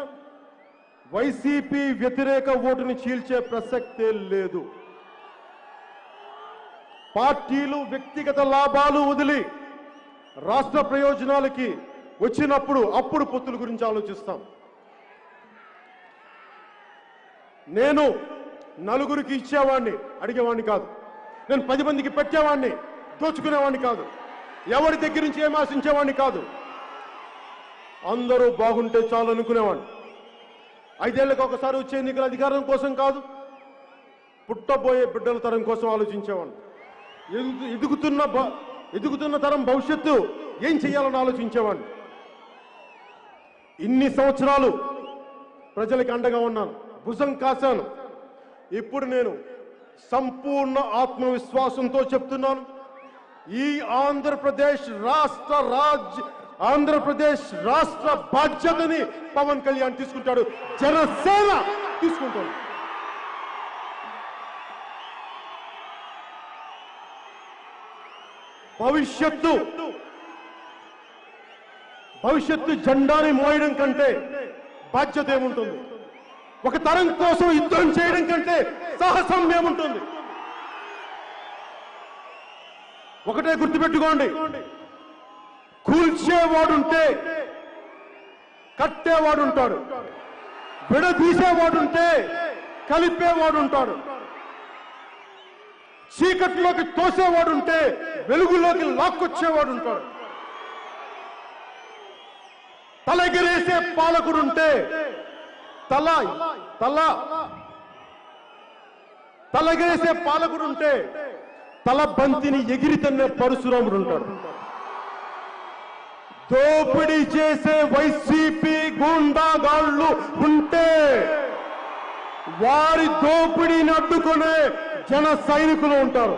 వైసీపీ వ్యతిరేక ఓటుని చీల్చే ప్రసక్తే లేదు. పార్టీలు వ్యక్తిగత లాభాలు వదిలి రాష్ట్ర ప్రయోజనాలకి వచ్చినప్పుడు అప్పుడు పొత్తుల గురించి ఆలోచిస్తాం. నేను నలుగురికి ఇచ్చేవాడిని, అడిగేవాడిని కాదు. నేను 10 మందికి పెట్టేవాడిని, దోచుకునేవాడిని కాదు. ఎవరి దగ్గర నుంచి ఏం ఆశించేవాడిని కాదు. అందరూ బాగుంటే చాలు అనుకునేవాడిని. 5 ఏళ్లకు ఒకసారి వచ్చే ఎన్నికల అధికారం కోసం కాదు, పుట్టబోయే బిడ్డల తరం కోసం ఆలోచించేవాడిని. ఎదుగుతున్న తరం భవిష్యత్తు ఏం చేయాలని ఆలోచించేవాడిని. ఇన్ని సంవత్సరాలు ప్రజలకు అండగా ఉన్నాను, భుజం కాశాను. ఇప్పుడు నేను సంపూర్ణ ఆత్మవిశ్వాసంతో చెప్తున్నాను, ఈ ఆంధ్రప్రదేశ్ రాష్ట్ర బాధ్యతని పవన్ కళ్యాణ్ తీసుకుంటాడు, జనసేన తీసుకుంటాడు. భవిష్యత్తు జెండాని మోయడం కంటే బాధ్యత ఏముంటుంది? ఒక తరం కోసం యుద్ధం చేయడం కంటే సాహసం ఏముంటుంది? ఒకటే గుర్తుపెట్టుకోండి, కూల్చేవాడుంటే కట్టేవాడుంటాడు, విడదీసేవాడుంటే కలిపేవాడుంటాడు, చీకట్లోకి తోసేవాడుంటే వెలుగులోకి లాక్కొచ్చేవాడుంటాడు, తలెగరేసే పాలకుడుంటే తలగేసే పాలకుడుంటే తల బంతిని ఎగిరి తన్నే పరశురాముడు ఉంటాడు. దోపిడీ చేసే వైసీపీ గూండాగాళ్ళు ఉంటే వారి దోపిడీని అడ్డుకునే జన సైనికులు ఉంటారు.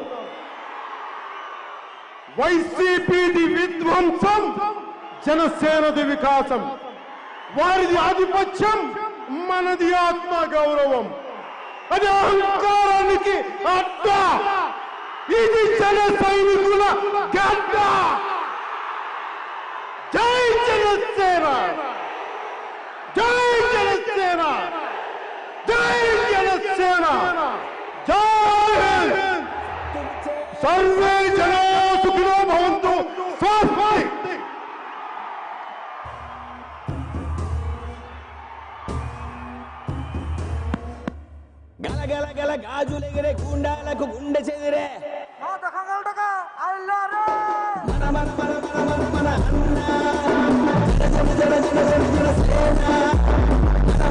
వైసీపీది విధ్వంసం, జనసేనది వికాసం. వారిది ఆధిపత్యం, మనది ఆత్మ గౌరవం. అది అహంకారానికి అడ్డ. ఇది జన సైనికుల గడ్డ. జై జనసేన, జై జనసేన, జై జనసేన, జై హింద్. సర్వే జనా సుఖినో భవంతు. స్వస్తి. గల గల గల గాజులెగిరే గుండాలకు గుండె చెదిరే మన మన మన మన మన మన అన్న జన జన జన జన జన సేన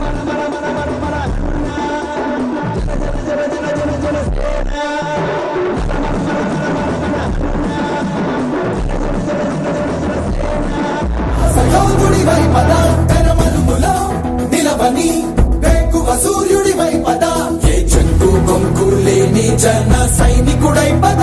మన మన మన మన మన అన్న జన జన జన జన జన సేన మన మన మన మన మన అన్న జన జన జన జన సేన సయోగుడివై పద తెరమలుములో నిలవని వేకువ సూర్యుడివై పద ఏ చెట్టు కొంకు లేని జన సైనికుడై పద.